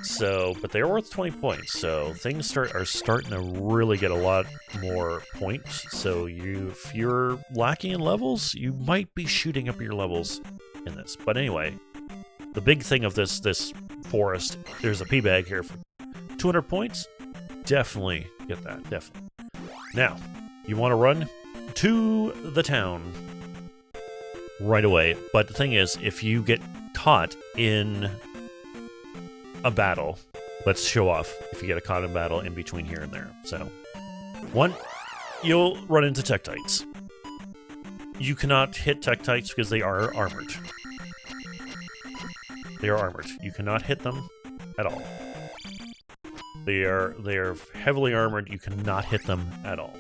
So, but they're worth 20 points, so things are starting to really get a lot more points. So if you're lacking in levels, you might be shooting up your levels in this. But anyway, the big thing of this forest, there's a P bag here for 200 points. Definitely get that, definitely. Now, you want to run to the town right away. But the thing is, if you get caught in a battle, let's show off if you get caught in battle in between here and there. So, one, you'll run into Tektites. You cannot hit Tektites because they are armored. They are armored. You cannot hit them at all. They are heavily armored. You cannot hit them at all.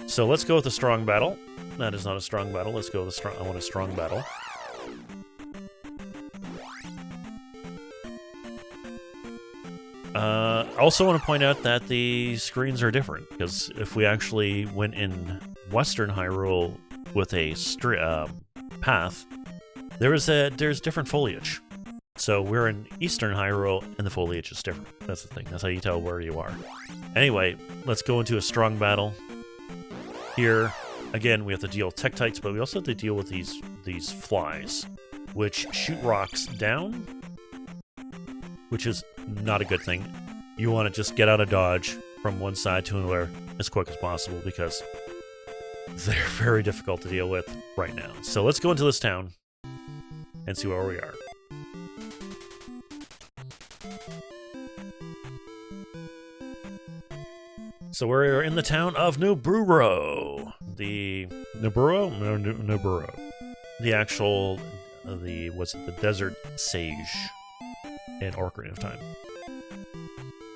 So let's go with a strong battle. That is not a strong battle. Let's go with a strong. I want a strong battle. I also want to point out that the screens are different, because if we actually went in Western Hyrule with a path, there's different foliage. So we're in Eastern Hyrule, and the foliage is different. That's the thing. That's how you tell where you are. Anyway, let's go into a strong battle. Here, again, we have to deal with Tektites, but we also have to deal with these flies, which shoot rocks down, which is not a good thing. You want to just get out of dodge from one side to another as quick as possible, because they're very difficult to deal with right now. So let's go into this town and see where we are. So we're in the town of Nuburo. The Nuburo? No, Nuburo. The actual, the desert sage in Ocarina of Time.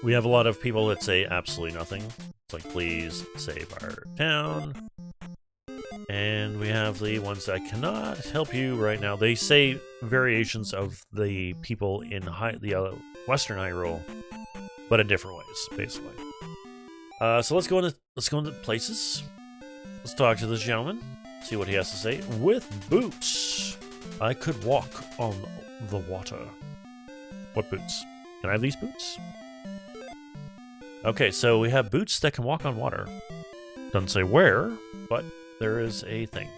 We have a lot of people that say absolutely nothing. It's like, please save our town. And we have the ones that cannot help you right now. They say variations of the people in the Western Hyrule, but in different ways, basically. So let's go into places. Let's talk to this gentleman, see what he has to say. With boots, I could walk on the water. What boots? Can I have these boots? Okay, so we have boots that can walk on water. Doesn't say where, but there is a thing.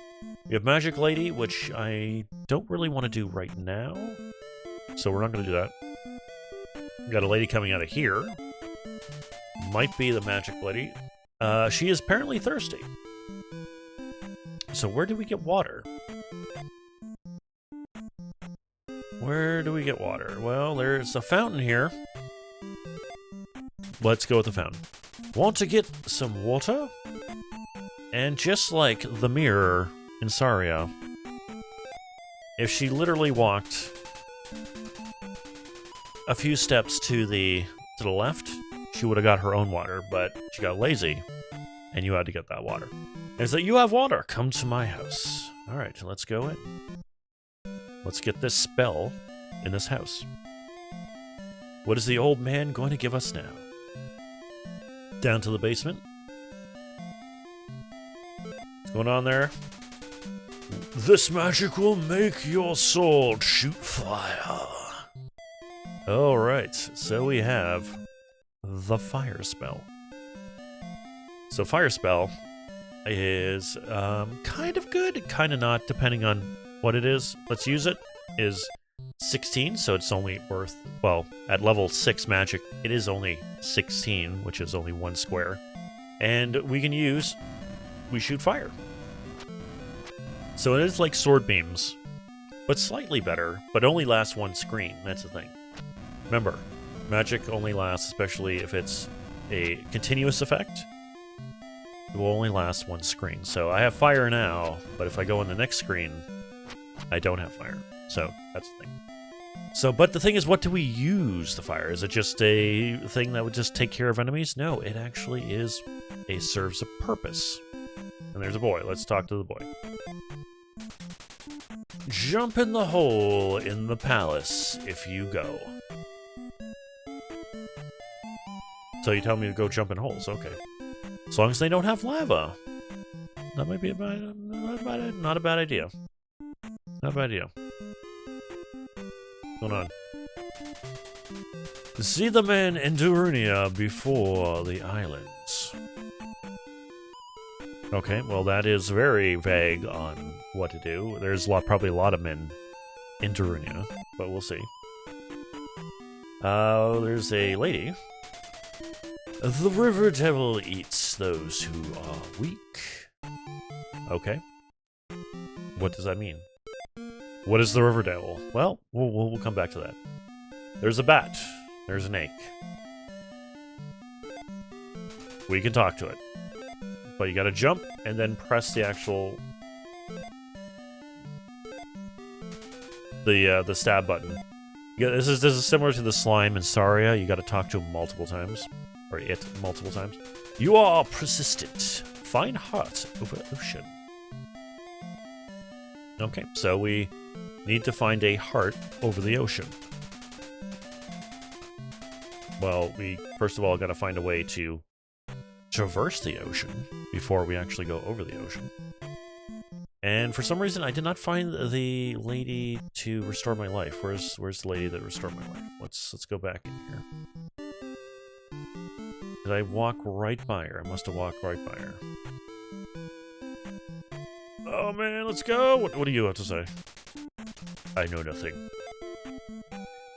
We have Magic Lady, which I don't really want to do right now, so we're not going to do that. We got a lady coming out of here. Might be the Magic Lady. She is apparently thirsty. So where do we get water? Where do we get water? Well, there's a fountain here. Let's go with the fountain. Want to get some water? And just like the mirror in Saria, if she literally walked a few steps to the left, she would have got her own water, but she got lazy, and you had to get that water. And it's like, you have water, come to my house. Alright, let's go in. Let's get this spell in this house. What is the old man going to give us now? Down to the basement. What's going on there? This magic will make your sword shoot fire. Alright, so we have the fire spell. So fire spell is kind of good, kind of not, depending on what it is. Let's use it. Is 16, so it's only worth, well, at level 6 magic, it is only 16, which is only 1 square. And we shoot fire. So it is like sword beams, but slightly better, but only lasts 1 screen, that's the thing. Remember, magic only lasts, especially if it's a continuous effect, it will only last 1 screen. So I have fire now, but if I go on the next screen, I don't have fire. So that's the thing. So, but the thing is, what do we use the fire? Is it just a thing that would just take care of enemies? No, it actually is. It serves a purpose. And there's a boy. Let's talk to the boy. Jump in the hole in the palace if you go. So you tell me to go jump in holes, okay. As long as they don't have lava. That might be not a bad idea. Not a bad idea. What's going on? See the men in Darunia before the islands. Okay, well that is very vague on what to do. There's probably a lot of men in Darunia, but we'll see. There's a lady. The river devil eats those who are weak. Okay. What does that mean? What is the river devil? Well, we'll come back to that. There's a bat. There's an ache. We can talk to it. But you gotta jump and then press the actual... the stab button. Yeah, this is similar to the slime in Saria. You gotta talk to him multiple times. Or it multiple times. You are persistent. Find heart over ocean. Okay, so we need to find a heart over the ocean. Well, we first of all gotta find a way to traverse the ocean before we actually go over the ocean. And for some reason, I did not find the lady to restore my life. Where's the lady that restored my life? Let's go back in here. Did I walk right by her? I must have walked right by her. Oh man, let's go! What do you have to say? I know nothing.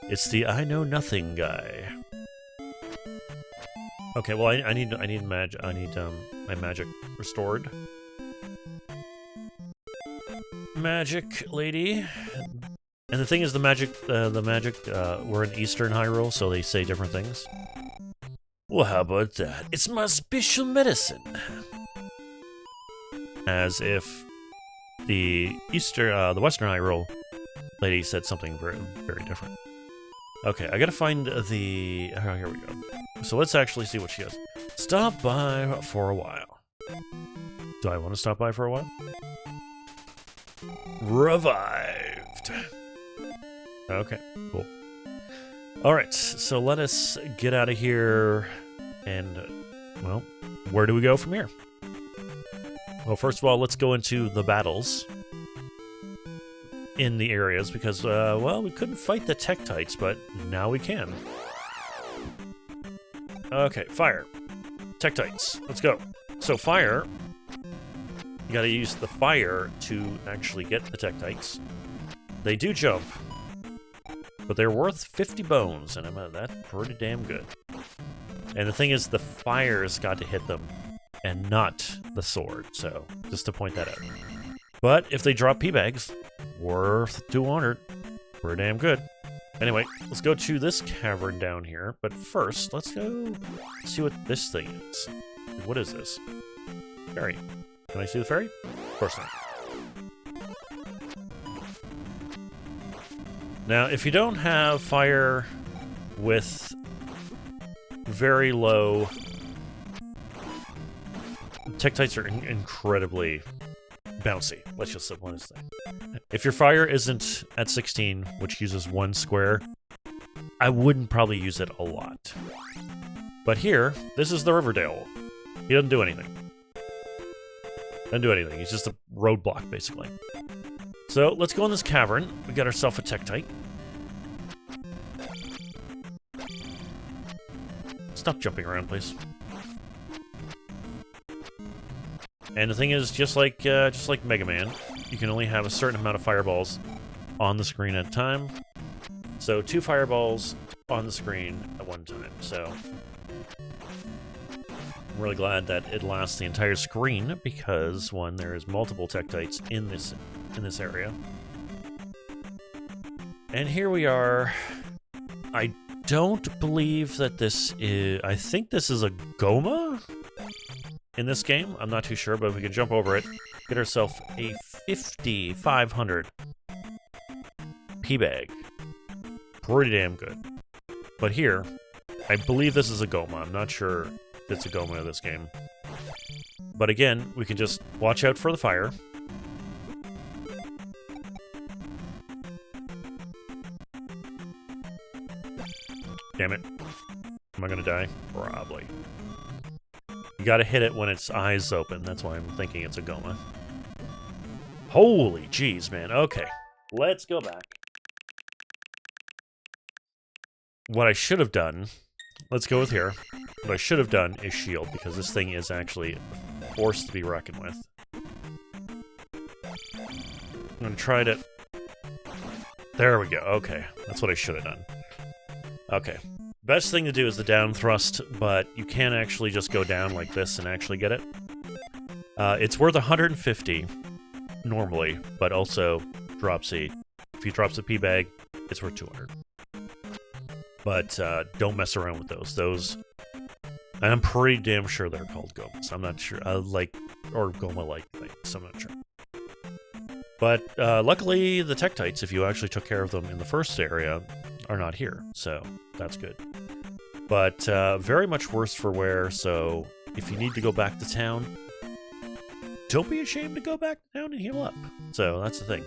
It's the I know nothing guy. Okay, well I need my magic restored. Magic lady. And the thing is, the magic, we're in Eastern Hyrule, so they say different things. Well, how about that? It's my special medicine. As if the Western Hyrule lady said something very, very different. Okay, I gotta find the... Oh, here we go. So let's actually see what she has. Stop by for a while. Do I want to stop by for a while? Revived. Okay, cool. Alright, so let us get out of here and, well, where do we go from here? Well, first of all, let's go into the battles in the areas because, well, we couldn't fight the Tektites, but now we can. Okay, fire. Tektites, let's go. So fire, you gotta use the fire to actually get the Tektites. They do jump, but they're worth 50 bones, and that's pretty damn good. And the thing is, the fire's got to hit them, and not the sword, so just to point that out. But if they drop P-bags, worth 200. We're damn good. Anyway, let's go to this cavern down here, but first, let's go see what this thing is. What is this? Fairy. Can I see the fairy? Of course not. Now, if you don't have fire with very low... Tektites are incredibly bouncy. Let's just say one thing. If your fire isn't at 16, which uses 1 square, I wouldn't probably use it a lot. But here, this is the Riverdale. He doesn't do anything. Doesn't do anything. He's just a roadblock, basically. So, let's go in this cavern. We got ourselves a Tektite. Stop jumping around, please. And the thing is, just like Mega Man, you can only have a certain amount of fireballs on the screen at a time. So 2 fireballs on the screen at one time. So I'm really glad that it lasts the entire screen because one, there's multiple Tektites in this area. And here we are. I don't believe that this is... I think this is a Goma in this game. I'm not too sure, but we can jump over it. Get ourselves a 5,500 P-bag. pretty damn good. But here, I believe this is a Goma. I'm not sure if it's a Goma in this game. But again, we can just watch out for the fire. Damn it. Am I gonna die? Probably. You gotta hit it when its eyes open. That's why I'm thinking it's a Goma. Holy jeez, man. Okay. Let's go back. What I should have done... Let's go with here. What I should have done is shield, because this thing is actually a force to be reckoned with. I'm gonna try to... There we go. Okay. That's what I should have done. Okay. Best thing to do is the down thrust, but you can actually just go down like this and actually get it. It's worth 150 normally, but also drops a... If he drops a P-bag, it's worth 200. But don't mess around with those. Those... And I'm pretty damn sure they're called Gomas. I'm not sure. Or Goma-like things. I'm not sure. But luckily, the Tektites, if you actually took care of them in the first area, are not here. So that's good. But very much worse for wear, so if you need to go back to town, don't be ashamed to go back to town and heal up. So that's the thing.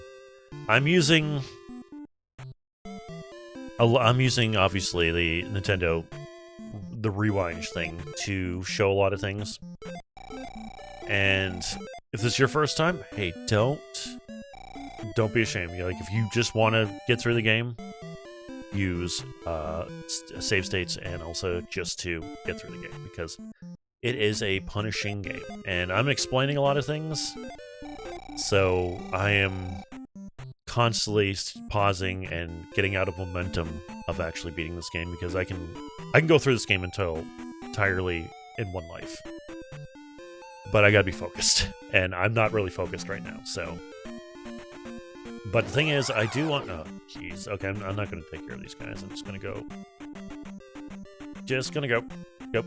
I'm using, obviously, the Nintendo, the rewind thing to show a lot of things. And if this is your first time, hey, don't be ashamed. Like, if you just want to get through the game, use save states and also just to get through the game, because it is a punishing game. And I'm explaining a lot of things, so I am constantly pausing and getting out of momentum of actually beating this game, because I can go through this game entirely in one life. But I gotta be focused, and I'm not really focused right now, so... But the thing is, I do want... Oh, jeez. Okay, I'm not going to take care of these guys. I'm just going to go... Just going to go. Go.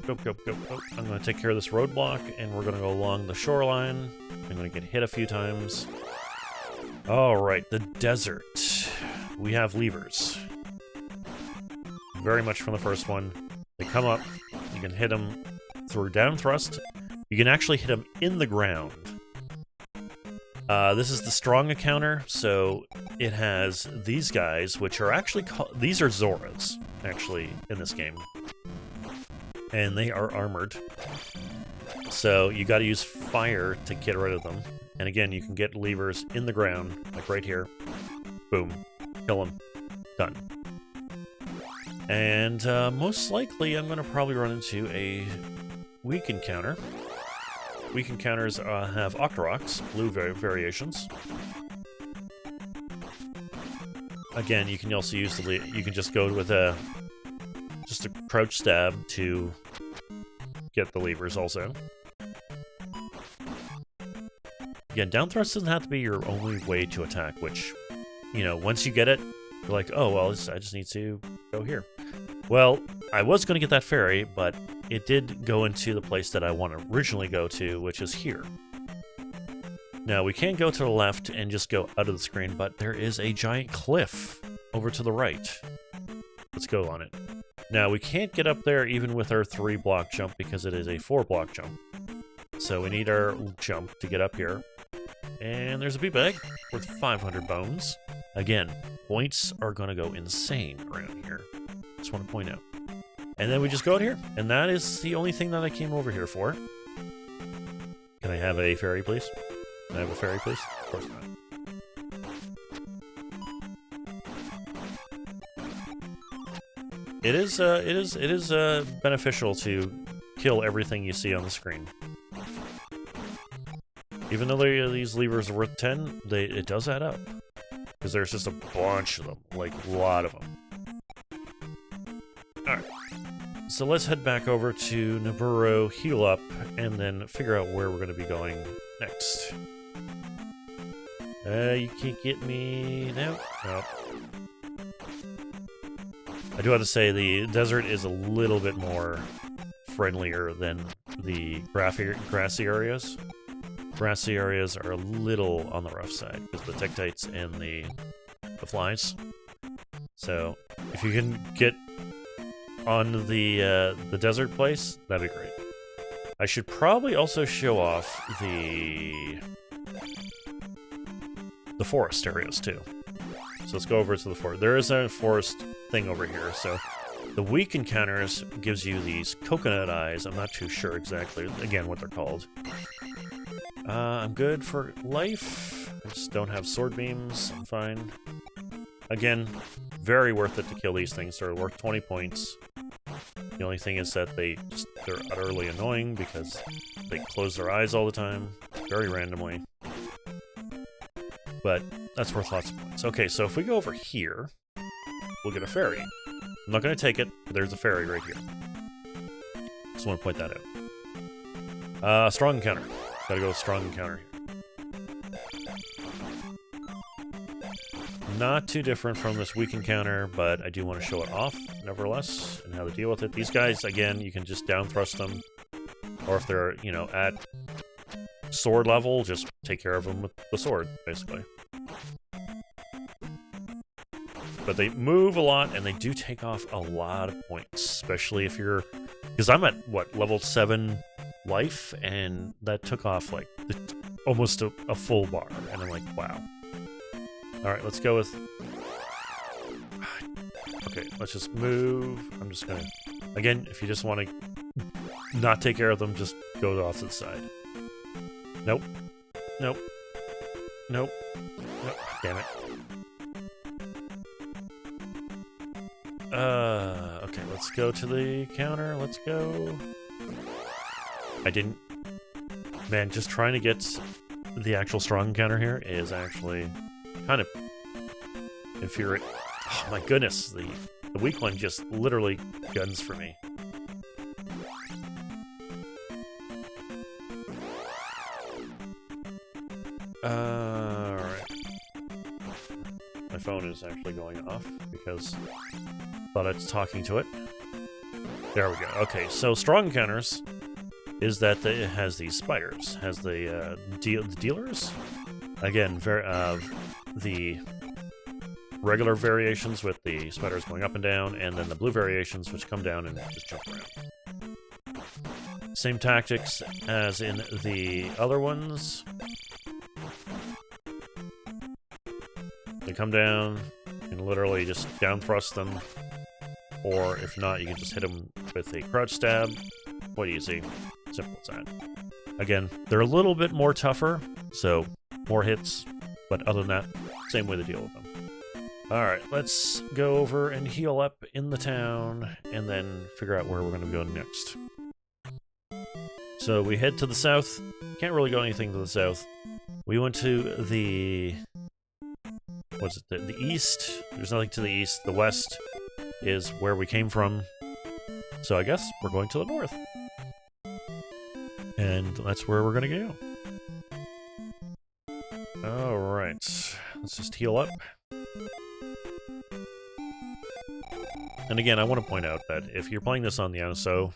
I'm going to take care of this roadblock, and we're going to go along the shoreline. I'm going to get hit a few times. Alright, the desert. We have levers. Very much from the first one. They come up. You can hit them through down thrust. You can actually hit them in the ground. This is the strong encounter, so it has these guys, which are actually called... These are Zoras, actually, in this game. And they are armored. So you gotta use fire to get rid of them. And again, you can get levers in the ground, like right here. Boom. Kill them. Done. And most likely, I'm gonna probably run into a weak encounter. Weak encounters have Octoroks, blue variations. Again, you can also use the... You can just go with just a crouch stab to get the levers also. Again, down thrust doesn't have to be your only way to attack, which, you know, once you get it, you're like, oh, well, I just need to go here. Well, I was going to get that fairy, but it did go into the place that I want to originally go to, which is here. Now, we can go to the left and just go out of the screen, but there is a giant cliff over to the right. Let's go on it. Now, we can't get up there even with our 3-block jump because it is a 4-block jump. So we need our jump to get up here. And there's a B-bag worth 500 bones. Again, points are going to go insane around here. Just want to point out. And then we just go out here. And that is the only thing that I came over here for. Can I have a fairy, please? Can I have a fairy, please? Of course not. It is beneficial to kill everything you see on the screen. Even though these levers are worth 10, it does add up. Because there's just a bunch of them, like a lot of them. Alright. So let's head back over to Naburo, heal up, and then figure out where we're going to be going next. You can't get me... No. No. I do have to say, the desert is a little bit more friendlier than the grassy areas. Grassy areas are a little on the rough side, because of the Tektites and the flies. So, If you can get on the desert place, that'd be great. I should probably also show off the forest areas too. So let's go over to the forest. There is a forest thing over here. So the weak encounters gives you these coconut eyes. I'm not too sure exactly, again, what they're called. I'm good for life. I just don't have sword beams. I'm fine. Again, very worth it to kill these things. They're worth 20 points. The only thing is that they're utterly annoying because they close their eyes all the time, very randomly. But that's worth lots of points. Okay, so if we go over here, we'll get a fairy. I'm not going to take it, but there's a fairy right here. Just want to point that out. Strong encounter. Gotta go with strong encounter here. Not too different from this weak encounter, but I do want to show it off, nevertheless, and how to deal with it. These guys, again, you can just down thrust them, or if they're, you know, at sword level, just take care of them with the sword, basically. But they move a lot, and they do take off a lot of points, especially if you're... Because I'm at, what, level 7 life, and that took off, like, almost a full bar, and I'm like, wow. Alright, let's go with... Okay, let's just move. I'm just gonna... Again, if you just want to not take care of them, just go off to the side. Nope. Nope. Nope. Nope. Damn it. Okay, let's go to the counter. Let's go. I didn't... Man, just trying to get the actual strong counter here is actually kind of infuriating. Oh my goodness, the weak one just literally guns for me. Alright. My phone is actually going off because I thought I was talking to it. There we go. Okay, so strong counters is that it has these spiders. Has the dealers. Again, the regular variations with the spiders going up and down, and then the blue variations which come down and just jump around. Same tactics as in the other ones. They come down, you can literally just down thrust them, or if not, you can just hit them with a crouch stab. Quite easy. Simple as that. Again, they're a little bit more tougher, so more hits, but other than that, same way to deal with them. Alright, let's go over and heal up in the town, and then figure out where we're going to go next. So we head to the south. Can't really go anything to the south. We went to the... What's it? The east? There's nothing to the east. The west is where we came from. So I guess we're going to the north. And that's where we're going to go. Alright. Let's just heal up. And again, I want to point out that if you're playing this on the ISO,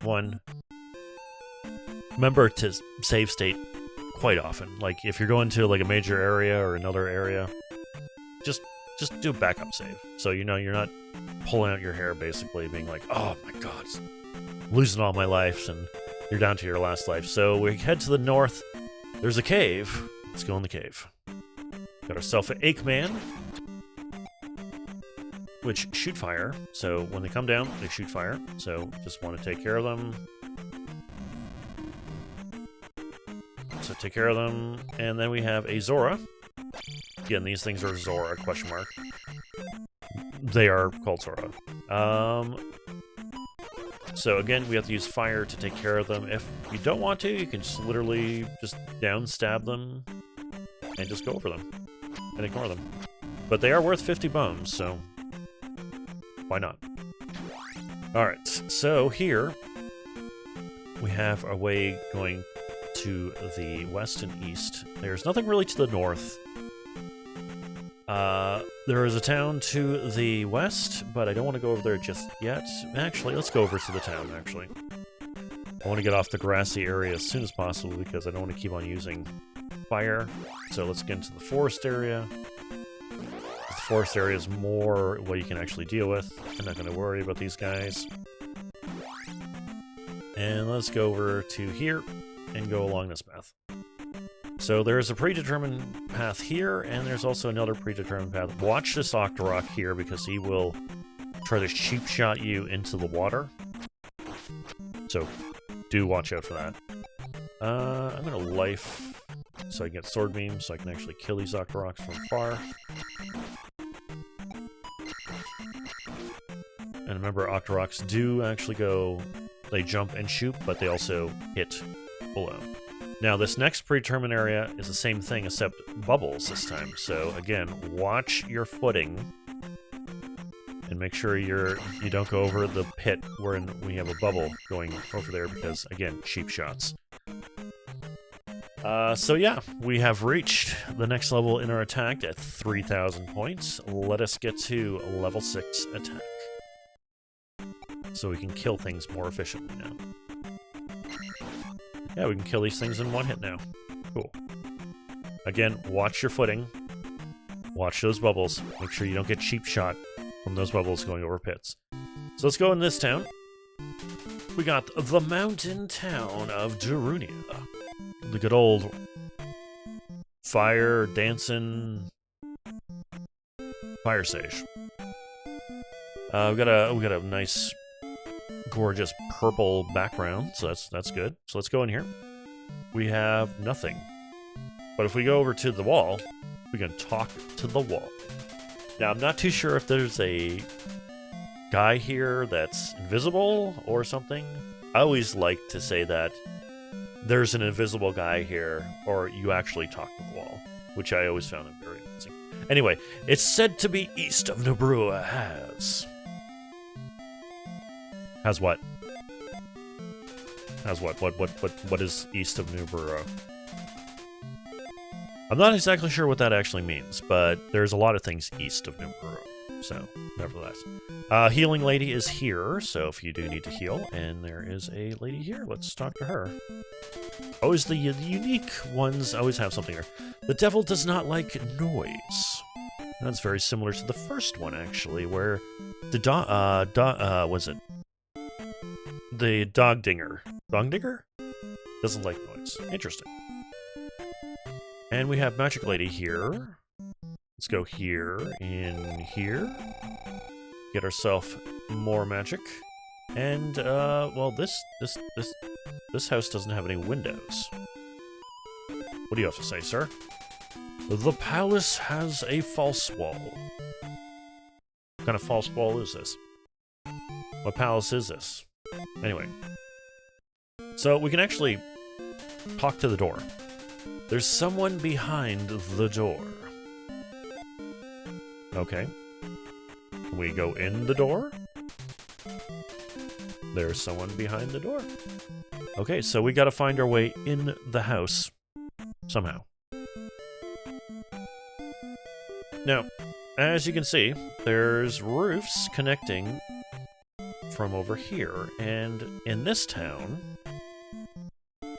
one, remember to save state quite often. Like, if you're going to like a major area or another area, just do a backup save. So you know you're not pulling out your hair, basically being like, oh my god, I'm losing all my lives, and you're down to your last life. So we head to the north. There's a cave. Let's go in the cave. Got ourselves an Ache Man, which shoot fire. So when they come down, they shoot fire. So just want to take care of them. So take care of them. And then we have a Zora. Again, these things are Zora, question mark. They are called Zora. So again, we have to use fire to take care of them. If you don't want to, you can just literally just down stab them and just go over them and ignore them. But they are worth 50 bones, so why not? Alright, so here we have a way going to the west and east. There's nothing really to the north. There is a town to the west, but I don't want to go over there just yet. Actually, let's go over to the town, actually. I want to get off the grassy area as soon as possible because I don't want to keep on using fire. So let's get into the forest area. The forest area is more what you can actually deal with. I'm not going to worry about these guys. And let's go over to here and go along this path. So there's a predetermined path here, and there's also another predetermined path. Watch this Octorok here, because he will try to cheap shot you into the water. So do watch out for that. I'm going to life so I can get sword beam, so I can actually kill these Octoroks from far. And remember, Octoroks do actually go... They jump and shoot, but they also hit below. Now, this next predetermined area is the same thing, except bubbles this time. So, again, watch your footing. And make sure you don't go over the pit where we have a bubble going over there, because, again, cheap shots. So yeah, we have reached the next level in our attack at 3,000 points. Let us get to level 6 attack. So we can kill things more efficiently now. Yeah, we can kill these things in one hit now. Cool. Again, watch your footing. Watch those bubbles. Make sure you don't get cheap shot from those bubbles going over pits. So let's go in this town. We got the mountain town of Darunia. The good old fire dancing fire stage. We got a nice, gorgeous purple background, so that's good. So let's go in here. We have nothing, but if we go over to the wall, we can talk to the wall. Now I'm not too sure if there's a guy here that's invisible or something. I always like to say that there's an invisible guy here, or you actually talk to the wall, which I always found very amusing. Anyway, it's said to be east of Nabrua has what? Has what? What is east of Nabrua? I'm not exactly sure what that actually means, but there's a lot of things east of Nabrua. So, nevertheless. Healing lady is here, so if you do need to heal, and there is a lady here, let's talk to her. Always the unique ones always have something here. The devil does not like noise. That's very similar to the first one, actually, where the was it? The dog dinger doesn't like noise. Interesting. And we have magic lady here. Let's go here and here. Get ourselves more magic. And well, this house doesn't have any windows. What do you have to say, sir? The palace has a false wall. What kind of false wall is this? What palace is this? Anyway. So we can actually talk to the door. There's someone behind the door. Okay. Can we go in the door? There's someone behind the door. Okay, so we gotta find our way in the house somehow. Now, as you can see, there's roofs connecting from over here, and in this town,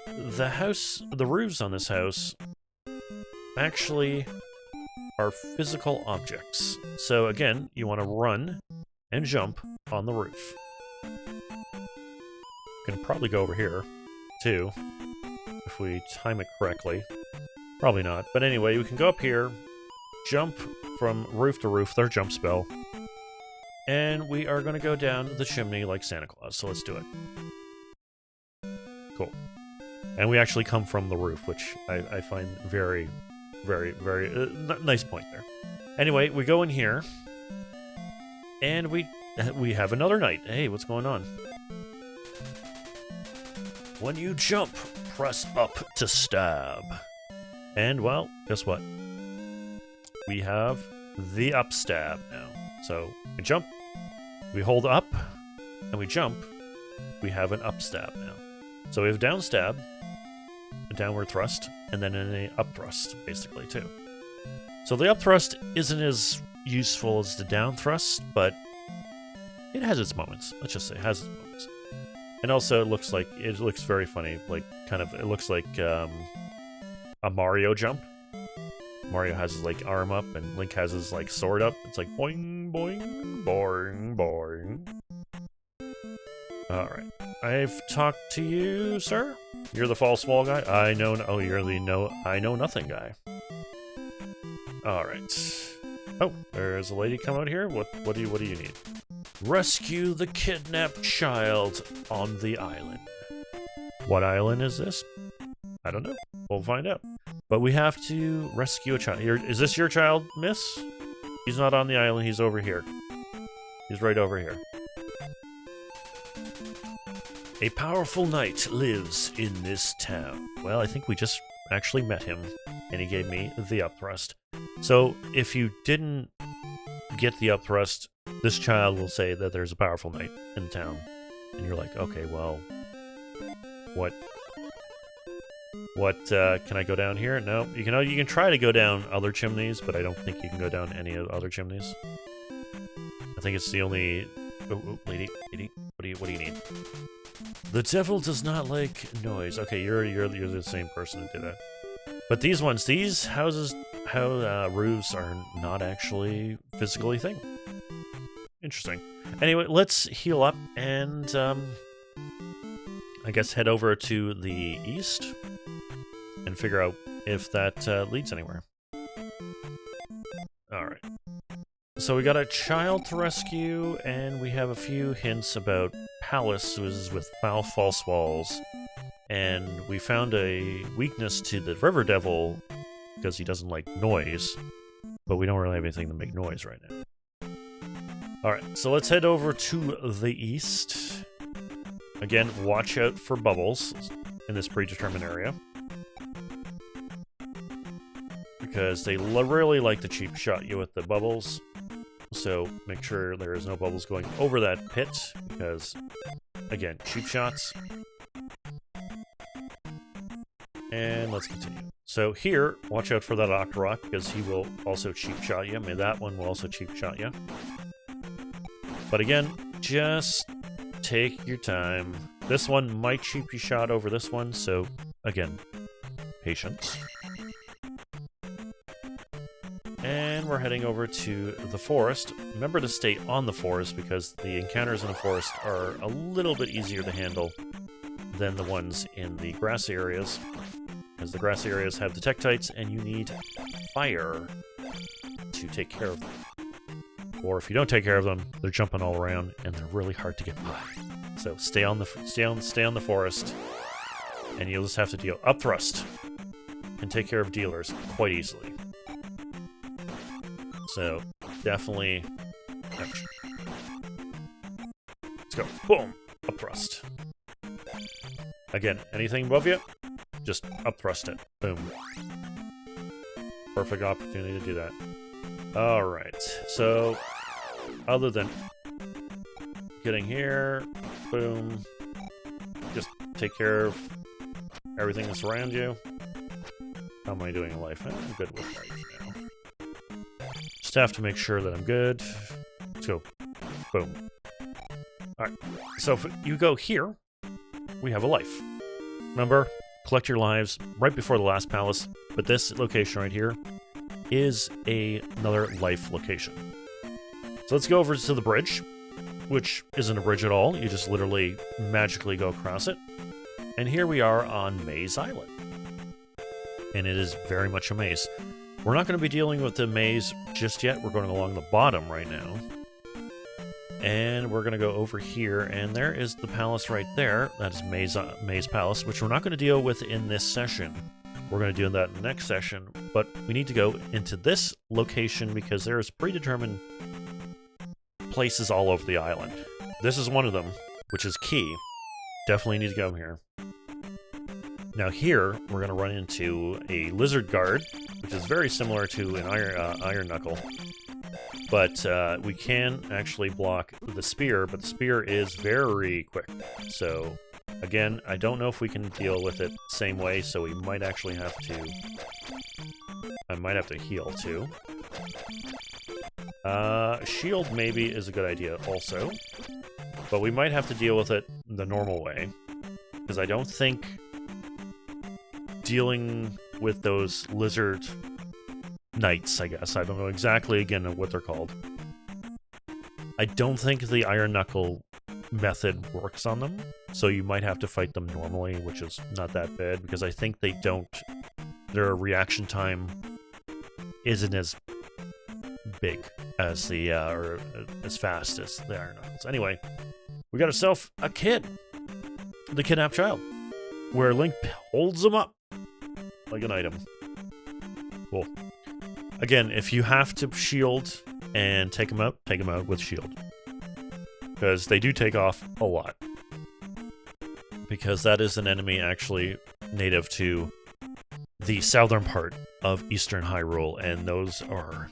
the roofs on this house actually are physical objects. So again, you want to run and jump on the roof. You can probably go over here, too, if we time it correctly. Probably not, but anyway, we can go up here, jump from roof to rooth, their jump spell, and we are going to go down the chimney like Santa Claus, so let's do it. Cool. And we actually come from the roof, which I find very, very, very nice point there. Anyway, we go in here, and we have another knight. Hey, what's going on? When you jump, press up to stab. And, well, guess what? We have the up stab now. So, we jump, we hold up, and we jump. We have an up stab now. So we have down stab, a downward thrust, and then an up thrust, basically, too. So the up thrust isn't as useful as the down thrust, but it has its moments. Let's just say it has its moments. And also, it looks very funny. Like, kind of, it looks like a Mario jump, Mario has his like arm up and Link has his like sword up. It's like boing, boing, boing, boing. Alright. I've talked to you, sir? You're the false wall guy? I know. Oh, you're the I know nothing guy. Alright. Oh, there's a lady come out here. What do you need? Rescue the kidnapped child on the island. What island is this? I don't know. We'll find out. But we have to rescue a child. Here, is this your child, miss? He's not on the island. He's over here. He's right over here. A powerful knight lives in this town. Well, I think we just actually met him, and he gave me the upthrust. So, if you didn't get the upthrust, this child will say that there's a powerful knight in town. And you're like, okay, well, what, can I go down here? No, you can try to go down other chimneys, but I don't think you can go down any other chimneys. I think it's the only... Oh, lady, what do you need? The devil does not like noise. Okay, you're the same person who did that. But these ones, these houses, roofs are not actually physically a thing. Interesting. Anyway, let's heal up and I guess head over to the east and figure out if that leads anywhere. Alright. So we got a child to rescue, and we have a few hints about palaces with false walls. And we found a weakness to the river devil because he doesn't like noise, but we don't really have anything to make noise right now. Alright, so let's head over to the east. Again, watch out for bubbles in this predetermined area, because they really like to cheap shot you with the bubbles. So make sure there is no bubbles going over that pit, because, again, cheap shots. And let's continue. So here, watch out for that Octorok, because he will also cheap shot you. I mean, that one will also cheap shot you. But again, just take your time. This one might cheap you shot over this one, so again, patience. And we're heading over to the forest. Remember to stay on the forest, because the encounters in the forest are a little bit easier to handle than the ones in the grassy areas, because the grassy areas have detectites and you need fire to take care of them. Or if you don't take care of them, they're jumping all around and they're really hard to get by. So stay on the forest, and you'll just have to deal upthrust and take care of dealers quite easily. So definitely, ouch. Let's go. Boom, upthrust. Again, anything above you, just upthrust it. Boom. Perfect opportunity to do that. Alright, so other than getting here, boom, just take care of everything that's around you. How am I doing in life? I'm good with life now. Just have to make sure that I'm good. Let's go. Boom. Alright, so if you go here, we have a life. Remember, collect your lives right before the last palace, but this location right here is another life location. So let's go over to the bridge, which isn't a bridge at all. You just literally magically go across it. And here we are on Maze Island. And it is very much a maze. We're not going to be dealing with the maze just yet. We're going along the bottom right now. And we're going to go over here, and there is the palace right there. That is Maze Palace, which we're not going to deal with in this session. We're going to do that in the next session, but we need to go into this location because there is predetermined places all over the island. This is one of them, which is key. Definitely need to go here. Now here, we're going to run into a lizard guard, which is very similar to an iron knuckle. But we can actually block the spear, but the spear is very quick. So, again, I don't know if we can deal with it the same way, so we might actually have to... I might have to heal, too. Shield maybe is a good idea also. But we might have to deal with it the normal way. Because I don't think dealing with those lizard knights, I guess. I don't know exactly, again, what they're called. I don't think the Iron Knuckle method works on them, so you might have to fight them normally, which is not that bad, because I think they don't... Their reaction time isn't as big as the, or as fast as the Iron Knuckles. Anyway, we got ourselves a kid. The kidnapped child. Where Link holds him up like an item. Cool. Again, if you have to shield and take him out with shield. Because they do take off a lot. Because that is an enemy actually native to the southern part of Eastern Hyrule, and those are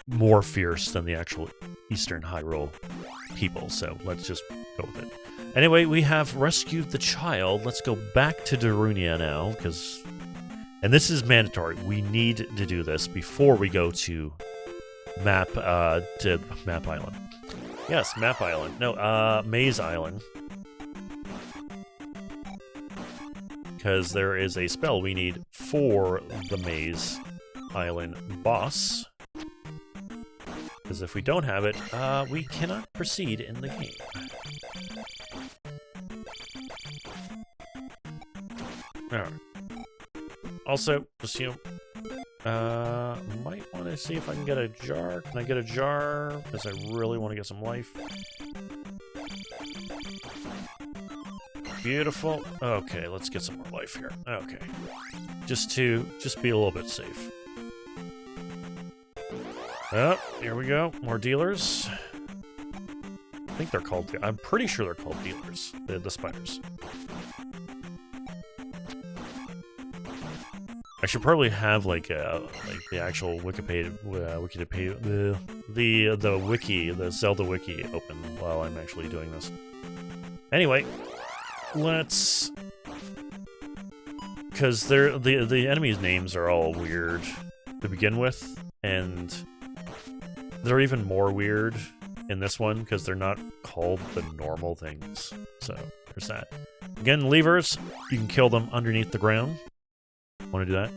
more fierce than the actual Eastern Hyrule people, so let's just go with it. Anyway, we have rescued the child. Let's go back to Darunia now, because... And this is mandatory. We need to do this before we go to Map Island. Yes, Map Island. No, Maze Island. Because there is a spell we need for the Maze Island boss. Because if we don't have it, we cannot proceed in the game. Alright. Also, just, you know, might want to see if I can get a jar. Can I get a jar? Because I really want to get some life. Beautiful. Okay, let's get some more life here. Okay. Just be a little bit safe. Oh, here we go. More dealers. I think they're called... I'm pretty sure they're called dealers. The spiders. I should probably have like the actual Wikipedia, the wiki, the Zelda wiki open while I'm actually doing this. Anyway, let's... Because the enemies' names are all weird to begin with, and they're even more weird in this one because they're not called the normal things. So there's that. Again, levers, you can kill them underneath the ground. Want to do that?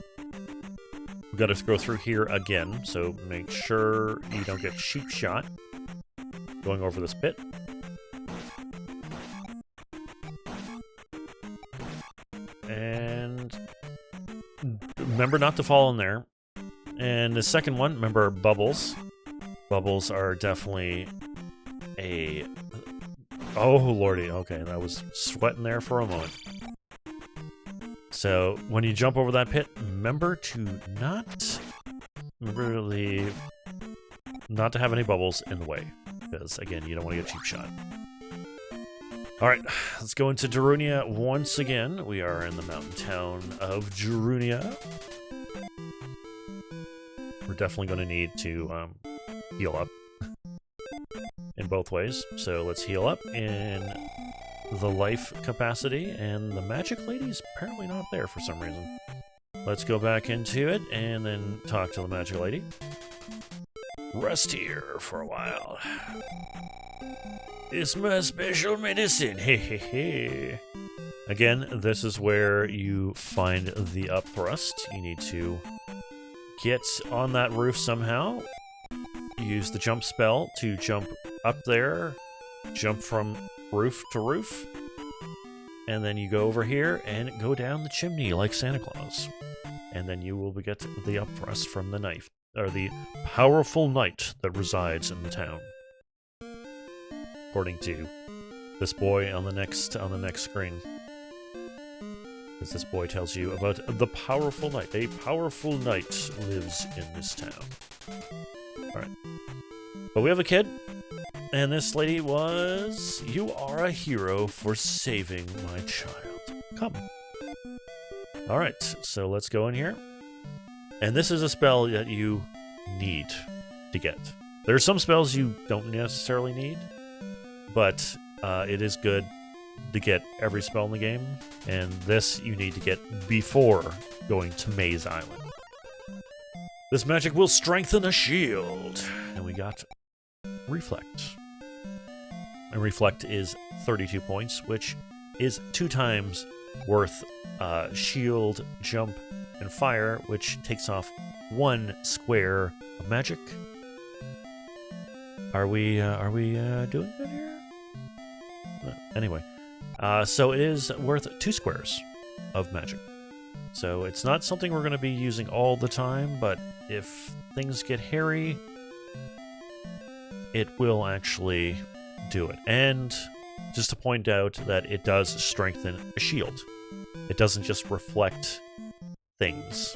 We've got to go through here again, so make sure you don't get cheap shot going over this pit. And remember not to fall in there. And the second one, remember bubbles. Bubbles are definitely a... Oh, lordy. Okay, I was sweating there for a moment. So, when you jump over that pit, remember to not... Not to have any bubbles in the way. Because, again, you don't want to get cheap shot. Alright, let's go into Darunia once again. We are in the mountain town of Darunia. We're definitely going to need to heal up in both ways. So let's heal up in the life capacity, and the magic lady's apparently not there for some reason. Let's go back into it and then talk to the magic lady. Rest here for a while. It's my special medicine, hehehe. Again, this is where you find the up thrust. You need to get on that roof somehow. Use the jump spell to jump up there. Jump from roof to roof. And then you go over here and go down the chimney like Santa Claus. And then you will get the up thrust from the knife, or the powerful knight that resides in the town. According to this boy on the next screen. Because this boy tells you about the powerful knight. A powerful knight lives in this town. Alright. But we have a kid. And this lady was... You are a hero for saving my child. Come. Alright, so let's go in here. And this is a spell that you need to get. There are some spells you don't necessarily need. But it is good to get every spell in the game. And this you need to get before going to Maze Island. This magic will strengthen a shield. And we got Reflect. And Reflect is 32 points, which is 2 times worth shield, jump, and fire, which takes off 1 square of magic. Are we doing good here? Anyway, so it is worth 2 squares of magic. So it's not something we're going to be using all the time, but if things get hairy, it will actually do it. And just to point out that it does strengthen a shield. It doesn't just reflect things.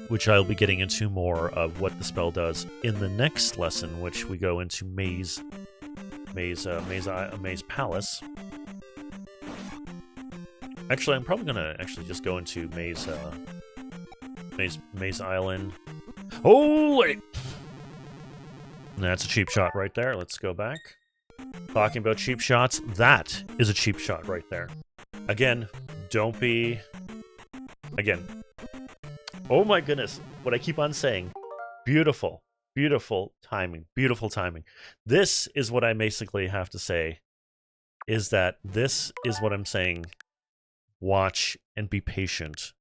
Which I'll be getting into more of what the spell does in the next lesson, which we go into Maze Palace. Actually, I'm probably gonna just go into Maze Island. Holy! That's a cheap shot right there. Let's go back. Talking about cheap shots, that is a cheap shot right there. Again, don't be... Again. Oh my goodness, what I keep on saying. Beautiful, beautiful timing, beautiful timing. This is what I basically have to say, is that this is what I'm saying. Watch and be patient.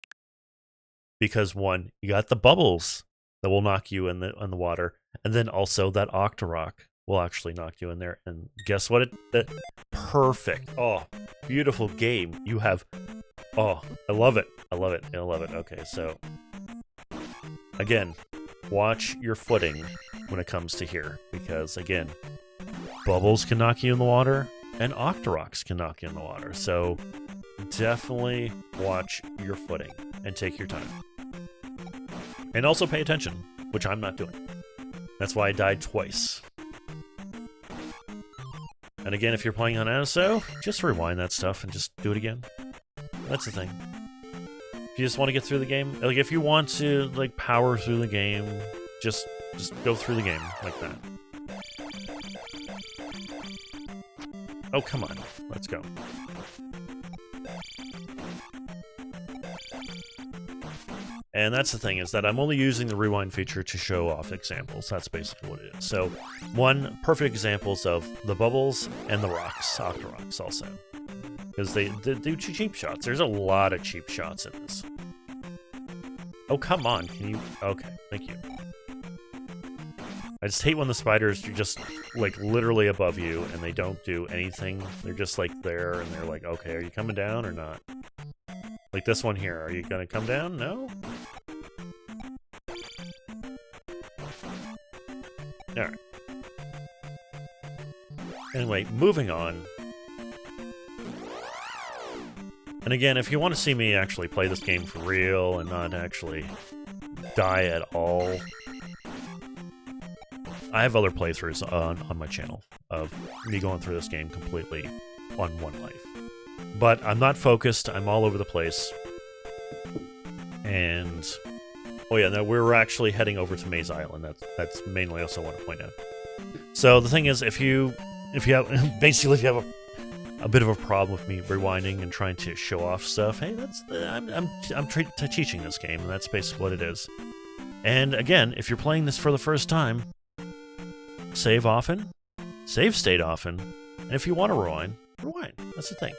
Because 1, you got the bubbles that will knock you in the water, and then also that Octorok will actually knock you in there. And guess what? Perfect. Oh, beautiful game. You have... Oh, I love it. I love it. I love it. Okay, so... Again, watch your footing when it comes to here. Because, again, bubbles can knock you in the water, and Octoroks can knock you in the water. So, definitely watch your footing and take your time. And also pay attention, which I'm not doing. That's why I died twice. And again, if you're playing on NSO, just rewind that stuff and just do it again. That's the thing. If you just want to get through the game, like if you want to like power through the game, just go through the game like that. Oh, come on. Let's go. And that's the thing, is that I'm only using the rewind feature to show off examples. That's basically what it is. So, 1, perfect examples of the bubbles and the rocks, Octoroks also. Because they do cheap shots. There's a lot of cheap shots in this. Oh, come on. Can you... Okay, thank you. I just hate when the spiders are just, like, literally above you and they don't do anything. They're just, like, there and they're like, okay, are you coming down or not? Like this one here. Are you gonna come down? No? Alright. Anyway, moving on. And again, if you want to see me actually play this game for real and not actually die at all, I have other playthroughs on my channel of me going through this game completely on one life. But I'm not focused, I'm all over the place. And... Oh yeah, no, we're actually heading over to Maze Island. That's mainly also what I want to point out. So the thing is, if you have basically if you have a bit of a problem with me rewinding and trying to show off stuff, hey, I'm teaching this game, and that's basically what it is. And again, if you're playing this for the first time, save often, save state often, and if you want to rewind. That's the thing.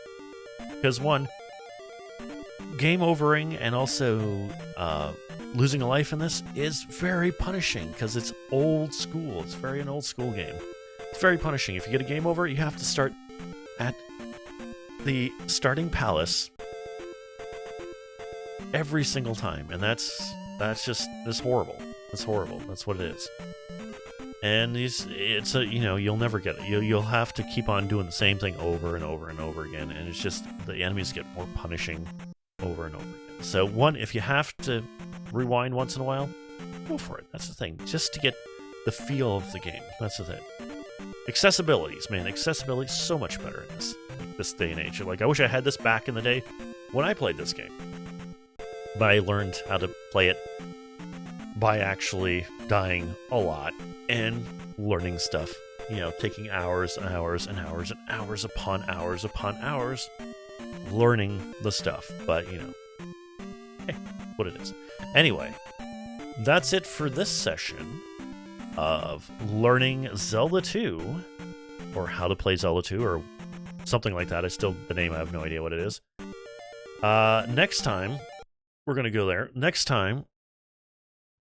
Because 1, game overing and also losing a life in this is very punishing because it's old school. It's very an old school game. It's very punishing. If you get a game over, you have to start at the starting palace every single time, and that's horrible. That's horrible. That's what it is. And it's a, you know, you'll never get it. You'll have to keep on doing the same thing over and over and over again, and it's just the enemies get more punishing over and over again. So 1, if you have to rewind once in a while, go for it. That's the thing. Just to get the feel of the game. That's the thing. Accessibilities, man. Accessibility is so much better in this day and age. Like, I wish I had this back in the day when I played this game. But I learned how to play it by actually dying a lot and learning stuff. You know, taking hours and hours and hours and hours upon hours learning the stuff. But, you know, hey, what it is. Anyway, that's it for this session of learning Zelda 2, or how to play Zelda 2, or something like that. The name, I have no idea what it is. Next time, we're going to go there. Next time,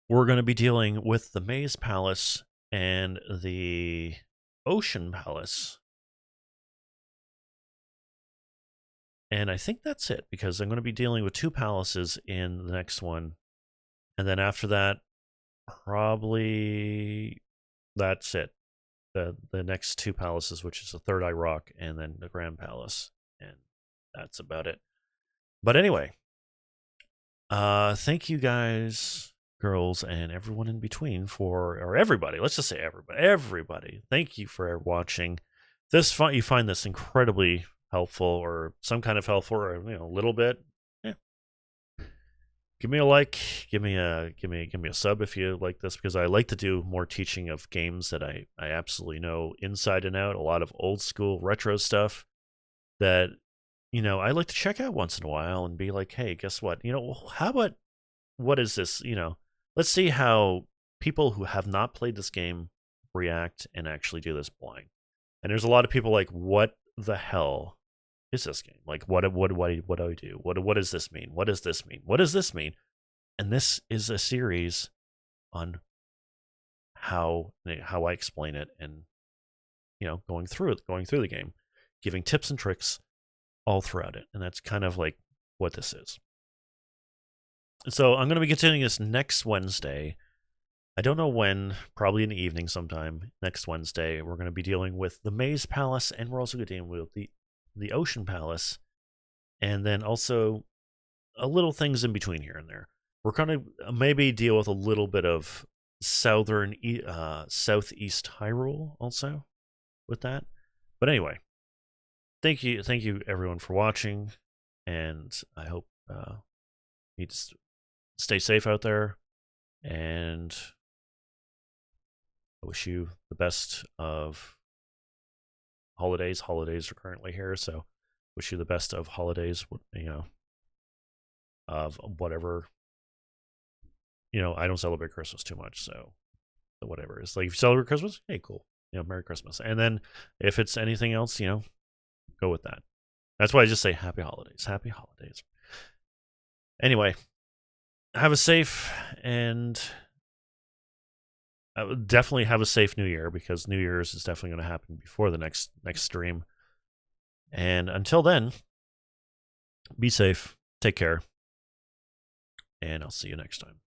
we're going to be dealing with the Maze Palace and the Ocean Palace. And I think that's it, because I'm going to be dealing with 2 palaces in the next one. And then after that, probably that's it. The next 2 palaces, which is the Third Eye Rock and then the Grand Palace. And that's about it. But anyway, thank you guys, girls, and everyone in between or everybody. Let's just say everybody. Thank you for watching. This you find this incredibly helpful, or some kind of helpful, or a little bit. Yeah. Give me a like. Give me a sub if you like this, because I like to do more teaching of games that I absolutely know inside and out. A lot of old school retro stuff that I like to check out once in a while and be like, hey, guess what? How about, what is this? Let's see how people who have not played this game react and actually do this blind. And there's a lot of people like, what the hell is this game? Like, what do I do? What does this mean? What does this mean? What does this mean? And this is a series on how I explain it, and going through the game, giving tips and tricks all throughout it. And that's kind of like what this is. So I'm going to be continuing this next Wednesday. I don't know when, probably in the evening sometime next Wednesday. We're going to be dealing with the Maze Palace, and we're also going to be dealing with the Ocean Palace, and then also a little things in between here and there. We're going to maybe deal with a little bit of southeast Hyrule also with that. But anyway, thank you everyone for watching, and I hope you just stay safe out there, and I wish you the best of holidays. Holidays are currently here, so wish you the best of holidays, of whatever. I don't celebrate Christmas too much, so whatever. It's like, if you celebrate Christmas, hey, cool. Merry Christmas. And then if it's anything else, go with that. That's why I just say happy holidays. Happy holidays. Anyway, have a safe, and I would definitely have a safe New Year, because New Year's is definitely going to happen before the next stream. And until then, be safe, take care, and I'll see you next time.